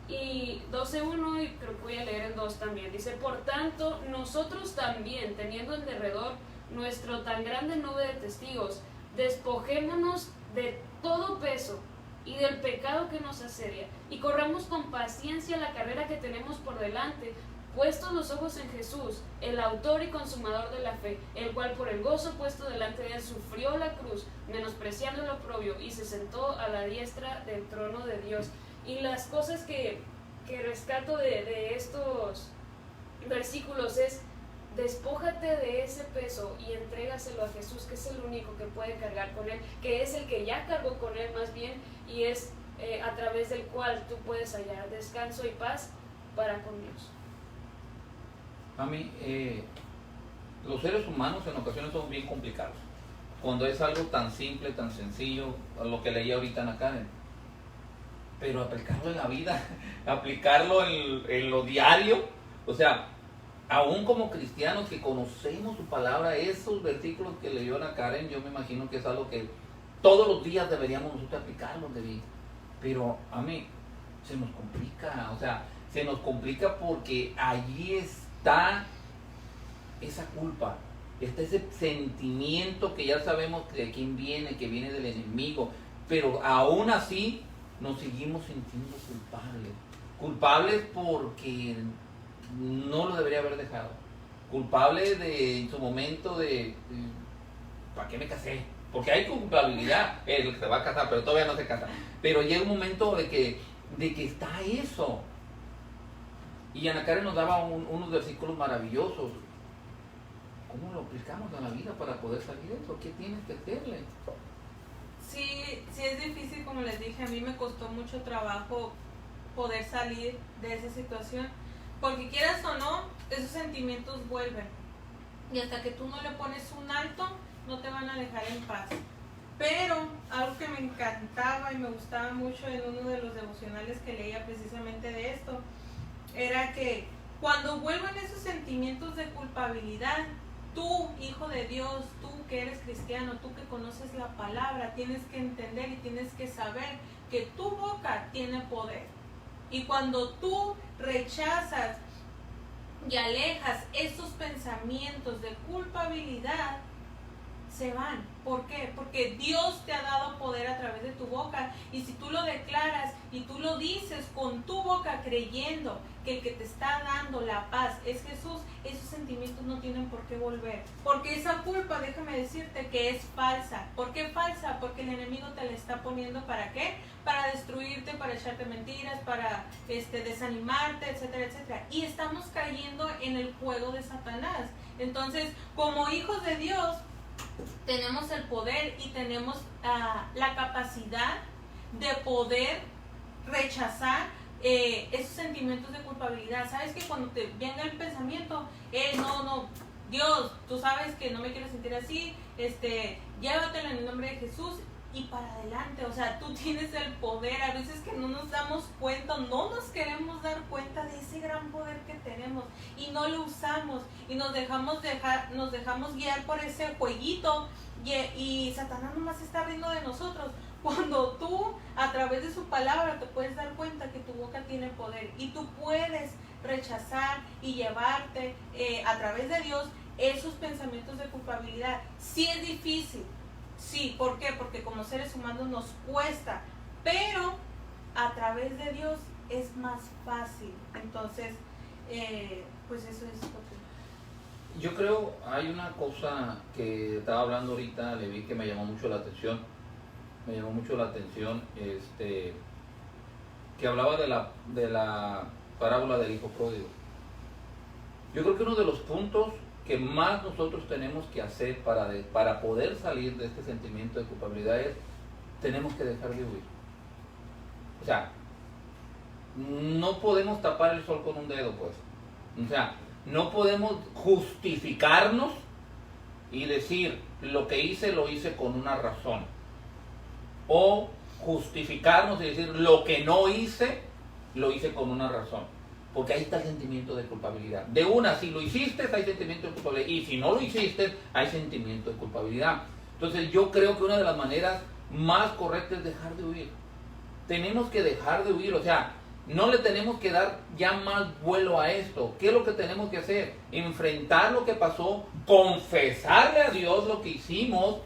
y 12:1, y creo que voy a leer el 2 también. Dice, por tanto, nosotros también, teniendo en derredor nuestro tan grande nube de testigos, despojémonos de todo peso y del pecado que nos asedia, y corramos con paciencia la carrera que tenemos por delante, puestos los ojos en Jesús, el autor y consumador de la fe, el cual por el gozo puesto delante de él sufrió la cruz, menospreciando el oprobio, y se sentó a la diestra del trono de Dios. Y las cosas que rescato de estos versículos es: despójate de ese peso y entrégaselo a Jesús, que es el único que puede cargar con él, que es el que ya cargó con él más bien, y es a través del cual tú puedes hallar descanso y paz para con Dios. A mí, los seres humanos en ocasiones son bien complicados. Cuando es algo tan simple, tan sencillo, lo que leí ahorita en la Karen, pero aplicarlo en la vida, aplicarlo en lo diario, o sea, aún como cristianos que conocemos su palabra, esos versículos que leyó Ana Karen, yo me imagino que es algo que todos los días deberíamos nosotros aplicarlos, pero a mí se nos complica, o sea, se nos complica porque allí está esa culpa, está ese sentimiento que ya sabemos de quién viene, que viene del enemigo. pero aún así nos seguimos sintiendo culpables porque no lo debería haber dejado, culpables de en su momento de ¿para qué me casé? Porque hay culpabilidad, el que se va a casar, pero todavía no se casa, pero llega un momento de que está eso. Y Ana Karen nos daba unos versículos maravillosos. ¿Cómo lo aplicamos a la vida para poder salir de eso? ¿Qué tienes que hacerle? Sí, sí es difícil, como les dije, a mí me costó mucho trabajo poder salir de esa situación, porque quieras o no, esos sentimientos vuelven. Y hasta que tú no le pones un alto, no te van a dejar en paz. Pero algo que me encantaba y me gustaba mucho en uno de los devocionales que leía precisamente de esto, era que cuando vuelven esos sentimientos de culpabilidad, tú, hijo de Dios, tú que eres cristiano, tú que conoces la palabra, tienes que entender y tienes que saber que tu boca tiene poder. Y cuando tú rechazas y alejas esos pensamientos de culpabilidad, se van. ¿Por qué? Porque Dios te ha dado poder a través de tu boca, y si tú lo declaras y tú lo dices con tu boca creyendo que el que te está dando la paz es Jesús, esos sentimientos no tienen por qué volver, porque esa culpa, déjame decirte que es falsa. ¿Por qué falsa? Porque el enemigo te la está poniendo, ¿para qué? Para destruirte, para echarte mentiras, para desanimarte, etcétera, etcétera, y estamos cayendo en el juego de Satanás. Entonces, como hijos de Dios, tenemos el poder y tenemos la capacidad de poder rechazar esos sentimientos de culpabilidad. Sabes que cuando te venga el pensamiento, no, Dios, tú sabes que no me quiero sentir así, llévatelo en el nombre de Jesús y para adelante. O sea, tú tienes el poder. A veces que no nos damos cuenta, no nos queremos dar cuenta de ese gran poder que tenemos y no lo usamos y nos dejamos guiar por ese jueguito y Satanás nomás está riendo de nosotros, cuando tú a través de su palabra te puedes dar cuenta que tu boca tiene poder y tú puedes rechazar y llevarte a través de Dios esos pensamientos de culpabilidad. Sí es difícil. Sí, ¿por qué? Porque como seres humanos nos cuesta, pero a través de Dios es más fácil. Entonces, pues eso es lo que... Yo creo, hay una cosa que estaba hablando ahorita, le vi que me llamó mucho la atención. Que hablaba de la parábola del hijo pródigo. Yo creo que uno de los puntos que más nosotros tenemos que hacer para poder salir de este sentimiento de culpabilidad es, tenemos que dejar de huir. O sea, no podemos tapar el sol con un dedo, pues. O sea, no podemos justificarnos y decir, lo que hice lo hice con una razón. O justificarnos y decir, lo que no hice, lo hice con una razón. Porque ahí está el sentimiento de culpabilidad. De una, si lo hiciste, hay sentimiento de culpabilidad. Y si no lo hiciste, hay sentimiento de culpabilidad. Entonces yo creo que una de las maneras más correctas es dejar de huir. Tenemos que dejar de huir. O sea, no le tenemos que dar ya más vuelo a esto. ¿Qué es lo que tenemos que hacer? Enfrentar lo que pasó, confesarle a Dios lo que hicimos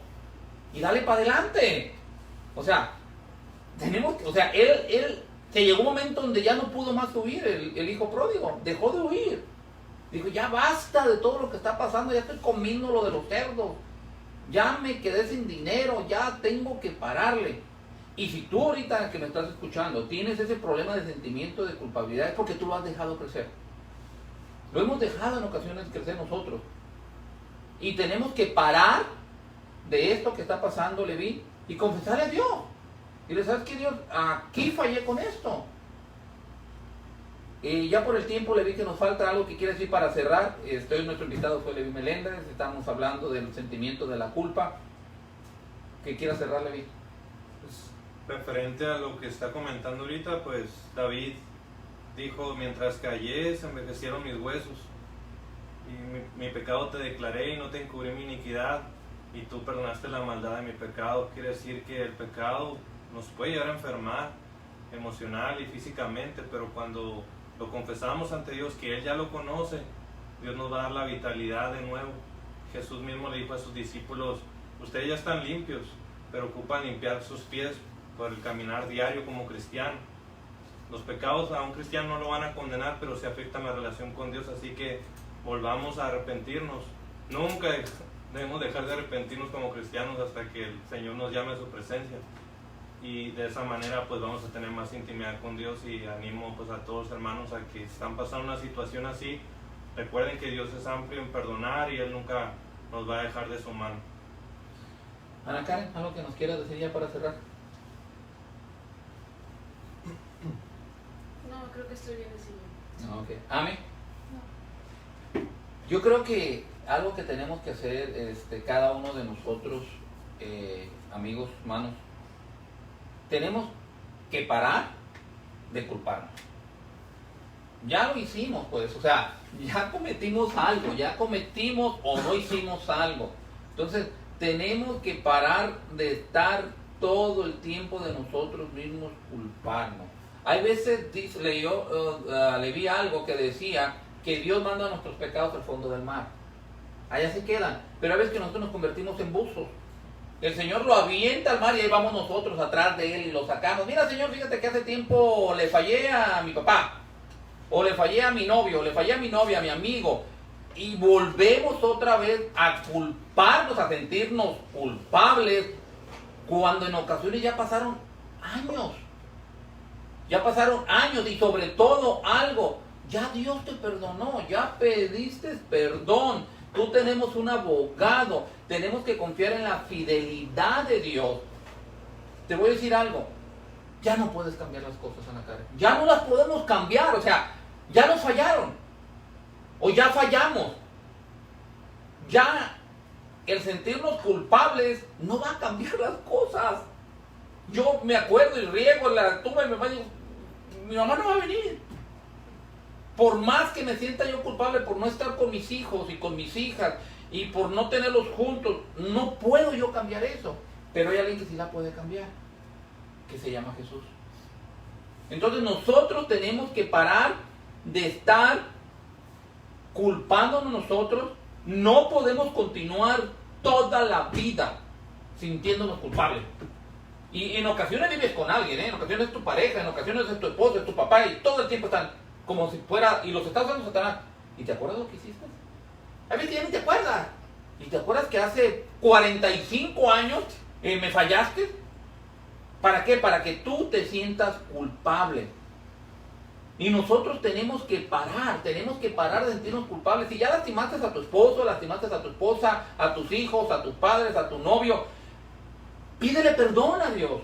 y darle para adelante. O sea, él se llegó un momento donde ya no pudo más huir, el hijo pródigo, dejó de huir. Dijo, ya basta de todo lo que está pasando, ya estoy comiendo lo de los cerdos, ya me quedé sin dinero, ya tengo que pararle. Y si tú ahorita que me estás escuchando tienes ese problema de sentimiento de culpabilidad, es porque tú lo has dejado crecer. Lo hemos dejado en ocasiones crecer nosotros. Y tenemos que parar de esto que está pasando, Leví, y confesarle a Dios. Y le sabes que Dios, aquí fallé con esto. Y ya por el tiempo, Leví, que nos falta algo que quiere decir para cerrar. Nuestro invitado fue Leví Meléndez, estamos hablando del sentimiento de la culpa. ¿Qué quiera cerrar, Leví? Pues, referente a lo que está comentando ahorita, pues David dijo, mientras callé se envejecieron mis huesos, y mi pecado te declaré y no te encubrí mi iniquidad, y tú perdonaste la maldad de mi pecado. Quiere decir que el pecado nos puede llegar a enfermar emocional y físicamente, pero cuando lo confesamos ante Dios, que Él ya lo conoce, Dios nos va a dar la vitalidad de nuevo. Jesús mismo le dijo a sus discípulos, ustedes ya están limpios, pero ocupan limpiar sus pies por el caminar diario como cristiano. Los pecados a un cristiano no lo van a condenar, pero se afectan la relación con Dios, así que volvamos a arrepentirnos. Nunca debemos dejar de arrepentirnos como cristianos hasta que el Señor nos llame a su presencia. Y de esa manera pues vamos a tener más intimidad con Dios, y animo pues a todos los hermanos a que están pasando una situación así, recuerden que Dios es amplio en perdonar y Él nunca nos va a dejar de su mano. Ana Karen, ¿algo que nos quieras decir ya para cerrar? No, creo que estoy bien así. No, okay. ¿Ame? Yo creo que algo que tenemos que hacer cada uno de nosotros, amigos, hermanos, tenemos que parar de culparnos. Ya lo hicimos, pues, o sea, ya cometimos algo, ya cometimos o no hicimos algo. Entonces, tenemos que parar de estar todo el tiempo de nosotros mismos culparnos. Hay veces, le vi algo que decía que Dios manda nuestros pecados al fondo del mar. Allá se quedan, pero a veces que nosotros nos convertimos en buzos. El Señor lo avienta al mar y ahí vamos nosotros atrás de Él y lo sacamos. Mira, Señor, fíjate que hace tiempo le fallé a mi papá, o le fallé a mi novio, o le fallé a mi novia, a mi amigo. Y volvemos otra vez a culparnos, a sentirnos culpables, cuando en ocasiones ya pasaron años. Ya pasaron años, y sobre todo algo, ya Dios te perdonó, ya pediste perdón. Tú tenemos un abogado, tenemos que confiar en la fidelidad de Dios. Te voy a decir algo, ya no puedes cambiar las cosas, Ana Karen. Ya no las podemos cambiar, o sea, ya nos fallaron. O ya fallamos. Ya el sentirnos culpables no va a cambiar las cosas. Yo me acuerdo y riego en la tumba de mi mamá y digo, mi mamá no va a venir. Por más que me sienta yo culpable por no estar con mis hijos y con mis hijas y por no tenerlos juntos, no puedo yo cambiar eso. Pero hay alguien que sí la puede cambiar, que se llama Jesús. Entonces nosotros tenemos que parar de estar culpándonos nosotros. No podemos continuar toda la vida sintiéndonos culpables. Y en ocasiones vives con alguien, en ocasiones es tu pareja, en ocasiones es tu esposo, es tu papá, y todo el tiempo están como si fuera, y los estás usando Satanás. ¿Y te acuerdas lo que hiciste? A veces ya ni te acuerdas. ¿Y te acuerdas que hace 45 años me fallaste? ¿Para qué? Para que tú te sientas culpable. Y nosotros tenemos que parar de sentirnos culpables. Si ya lastimaste a tu esposo, lastimaste a tu esposa, a tus hijos, a tus padres, a tu novio, pídele perdón a Dios.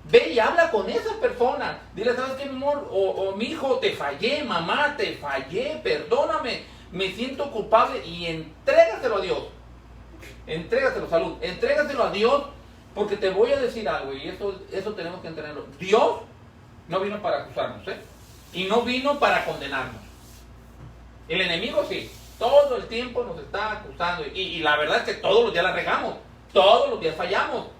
Ve y habla con esa persona. Dile, ¿sabes qué, mi amor? O mi hijo, te fallé, mamá, te fallé, perdóname, me siento culpable, y entrégaselo a Dios. Entrégaselo, salud. Entrégaselo a Dios, porque te voy a decir algo, y eso tenemos que entenderlo. Dios no vino para acusarnos, y no vino para condenarnos. El enemigo sí, todo el tiempo nos está acusando, y la verdad es que todos los días la regamos, todos los días fallamos.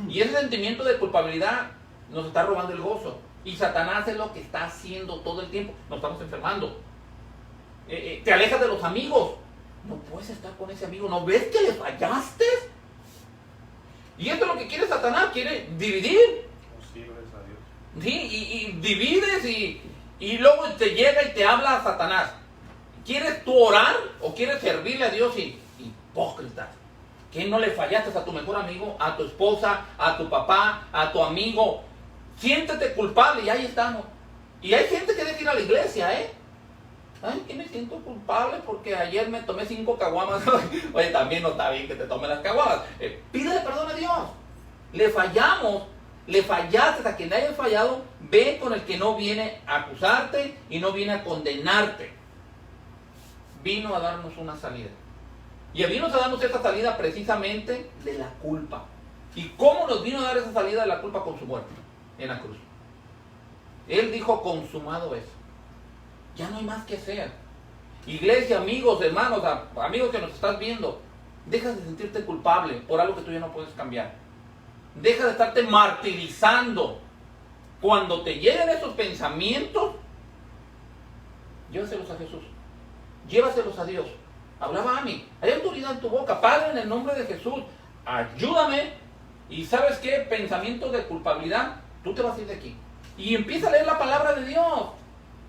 Y ese sentimiento de culpabilidad nos está robando el gozo. Y Satanás es lo que está haciendo todo el tiempo. Nos estamos enfermando. Te alejas de los amigos. No puedes estar con ese amigo. ¿No ves que le fallaste? Y esto es lo que quiere Satanás. Quiere dividir. Sí, gracias a Dios. Sí, y divides y luego te llega y te habla Satanás. ¿Quieres tú orar o quieres servirle a Dios? Hipócrita. ¿Que no le fallaste a tu mejor amigo, a tu esposa, a tu papá, a tu amigo? Siéntete culpable, y ahí estamos. Y hay gente que deja ir a la iglesia, Ay, que me siento culpable porque ayer me tomé 5 caguamas. Oye, también no está bien que te tomes las caguamas. Pídele perdón a Dios. Le fallamos, le fallaste. A quien haya fallado, ve con el que no viene a acusarte y no viene a condenarte. Vino a darnos una salida. Y vino a darnos esa salida precisamente de la culpa. ¿Y cómo nos vino a dar esa salida de la culpa? Con su muerte en la cruz. Él dijo, consumado es. Ya no hay más que hacer. Iglesia, amigos, hermanos, amigos que nos estás viendo, deja de sentirte culpable por algo que tú ya no puedes cambiar. Deja de estarte martirizando. Cuando te lleguen esos pensamientos, llévaselos a Jesús. Llévaselos a Dios. Hablaba a mí. Hay autoridad en tu boca. Padre, en el nombre de Jesús, ayúdame y ¿sabes qué? Pensamientos de culpabilidad, tú te vas a ir de aquí. Y empieza a leer la palabra de Dios.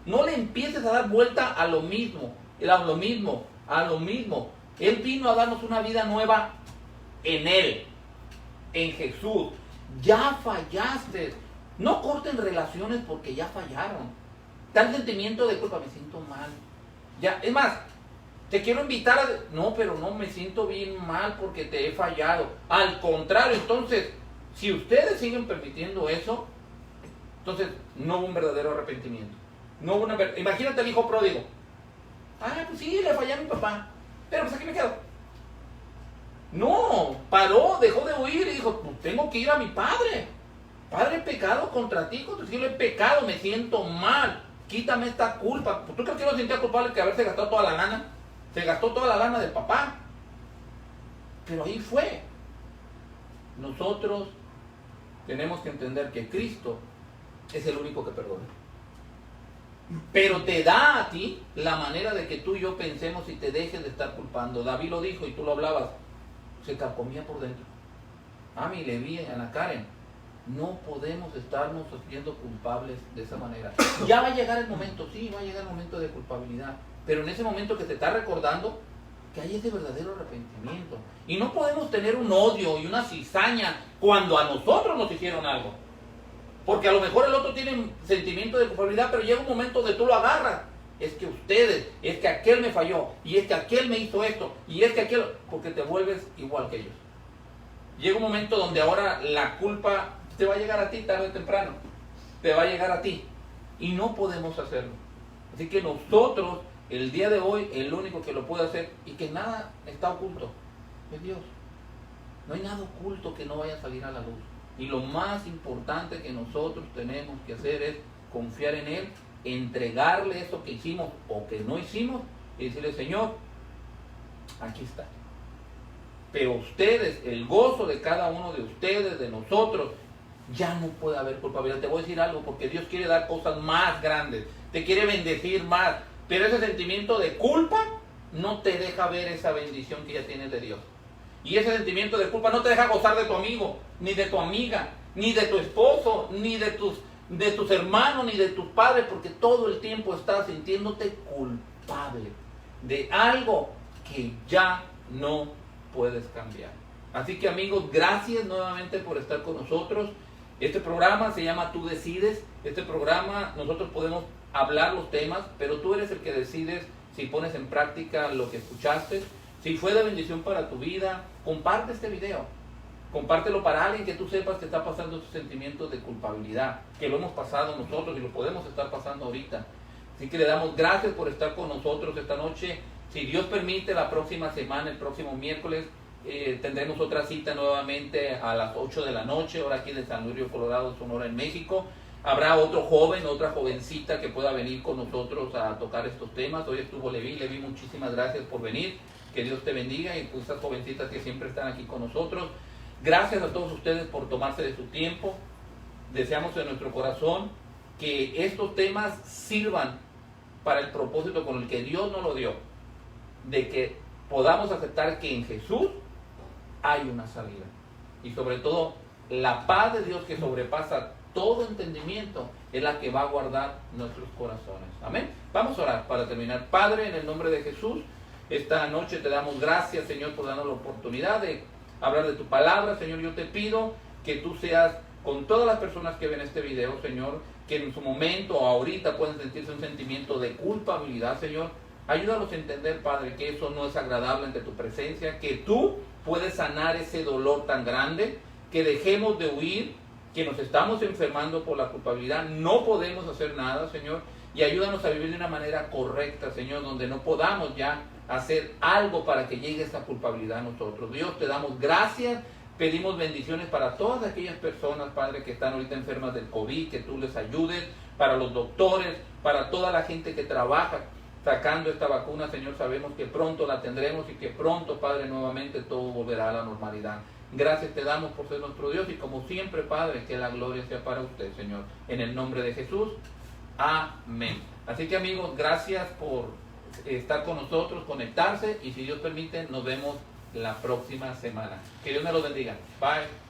No le empieces a dar vuelta a lo mismo, a lo mismo, a lo mismo. Él vino a darnos una vida nueva en Él, en Jesús. Ya fallaste. No corten relaciones porque ya fallaron. Tal sentimiento de culpa, me siento mal. Ya, es más, te quiero invitar a... No, pero no, me siento bien mal porque te he fallado. Al contrario, entonces, si ustedes siguen permitiendo eso, entonces no hubo un verdadero arrepentimiento. No hubo Imagínate el hijo pródigo. Ah, pues sí, le fallé a mi papá, pero pues aquí me quedo. No, paró, dejó de huir y dijo, pues tengo que ir a mi padre. Padre, he pecado contra ti, contra ti he pecado, me siento mal. Quítame esta culpa. ¿Tú crees que no sentía culpable que haberse gastado toda la lana? Se gastó toda la lana del papá. Pero ahí fue. Nosotros tenemos que entender que Cristo es el único que perdona. Pero te da a ti la manera de que tú y yo pensemos y te dejes de estar culpando. David lo dijo y tú lo hablabas. Se carcomía por dentro. Ami, Leví, Ana Karen. No podemos estarnos haciendo culpables de esa manera. Ya va a llegar el momento, sí, va a llegar el momento de culpabilidad. Pero en ese momento que te está recordando que hay ese verdadero arrepentimiento. Y no podemos tener un odio y una cizaña cuando a nosotros nos hicieron algo. Porque a lo mejor el otro tiene sentimiento de culpabilidad, pero llega un momento donde tú lo agarras. Es que ustedes, es que aquel me falló, y es que aquel me hizo esto, y es que aquel... Porque te vuelves igual que ellos. Llega un momento donde ahora la culpa te va a llegar a ti tarde o temprano. Te va a llegar a ti. Y no podemos hacerlo. Así que nosotros, el día de hoy, el único que lo puede hacer, y que nada está oculto, es Dios. No hay nada oculto que no vaya a salir a la luz. Y lo más importante que nosotros tenemos que hacer es confiar en Él, entregarle eso que hicimos o que no hicimos y decirle, Señor, aquí está. Pero ustedes, el gozo de cada uno de ustedes, de nosotros, ya no puede haber culpabilidad. Te voy a decir algo, porque Dios quiere dar cosas más grandes, te quiere bendecir más, pero ese sentimiento de culpa no te deja ver esa bendición que ya tienes de Dios. Y ese sentimiento de culpa no te deja gozar de tu amigo, ni de tu amiga, ni de tu esposo, ni de tus hermanos, ni de tus padres, porque todo el tiempo estás sintiéndote culpable de algo que ya no puedes cambiar. Así que amigos, gracias nuevamente por estar con nosotros. Este programa se llama Tú Decides. Este programa nosotros podemos hablar los temas, pero tú eres el que decides si pones en práctica lo que escuchaste. Si fue de bendición para tu vida, comparte este video. Compártelo para alguien que tú sepas que está pasando esos sentimientos de culpabilidad, que lo hemos pasado nosotros y lo podemos estar pasando ahorita. Así que le damos gracias por estar con nosotros esta noche. Si Dios permite, la próxima semana, el próximo miércoles, tendremos otra cita nuevamente a las 8 de la noche, hora aquí de San Luis Río Colorado, Sonora, en México. Habrá otro joven, otra jovencita que pueda venir con nosotros a tocar estos temas. Hoy estuvo Leví. Leví, muchísimas gracias por venir. Que Dios te bendiga, y pues estas jovencitas que siempre están aquí con nosotros. Gracias a todos ustedes por tomarse de su tiempo. Deseamos en nuestro corazón que estos temas sirvan para el propósito con el que Dios nos lo dio, de que podamos aceptar que en Jesús hay una salida, y sobre todo la paz de Dios que sobrepasa todo entendimiento es la que va a guardar nuestros corazones. Amén. Vamos a orar para terminar. Padre, en el nombre de Jesús, esta noche te damos gracias, Señor, por darnos la oportunidad de hablar de tu palabra. Señor, yo te pido que tú seas con todas las personas que ven este video, Señor, que en su momento o ahorita pueden sentirse un sentimiento de culpabilidad, Señor. Ayúdalos a entender, Padre, que eso no es agradable ante tu presencia, que tú puedes sanar ese dolor tan grande, que dejemos de huir, que nos estamos enfermando por la culpabilidad, no podemos hacer nada, Señor, y ayúdanos a vivir de una manera correcta, Señor, donde no podamos ya hacer algo para que llegue esa culpabilidad a nosotros. Dios, te damos gracias, pedimos bendiciones para todas aquellas personas, Padre, que están ahorita enfermas del COVID, que tú les ayudes, para los doctores, para toda la gente que trabaja sacando esta vacuna, Señor, sabemos que pronto la tendremos y que pronto, Padre, nuevamente todo volverá a la normalidad. Gracias te damos por ser nuestro Dios, y como siempre, Padre, que la gloria sea para usted, Señor, en el nombre de Jesús. Amén. Así que amigos, gracias por estar con nosotros, conectarse, y si Dios permite, nos vemos la próxima semana. Que Dios me los bendiga. Bye.